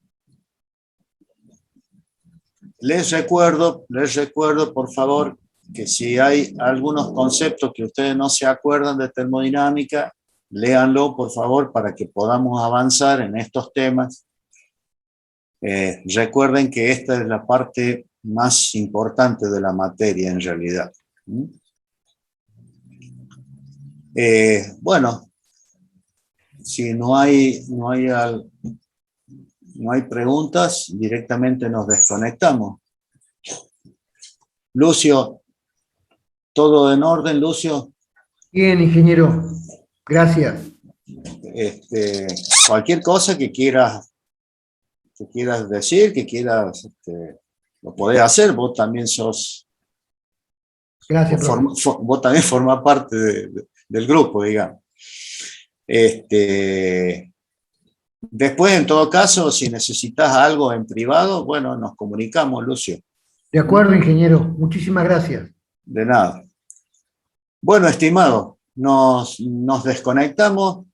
Les recuerdo, por favor, que si hay algunos conceptos que ustedes no se acuerdan de termodinámica, léanlo, por favor, para que podamos avanzar en estos temas. Recuerden que esta es la parte más importante de la materia, en realidad. Bueno, si no hay preguntas, directamente nos desconectamos. Lucio, ¿todo en orden, Lucio? Bien, ingeniero. Gracias. Cualquier cosa que quieras decir, lo podés hacer. Vos también Gracias, profe. vos también formás parte del grupo, digamos. Después, en todo caso, si necesitas algo en privado, bueno, nos comunicamos, Lucio. De acuerdo, ingeniero. Muchísimas gracias. De nada. Bueno, estimado, nos desconectamos.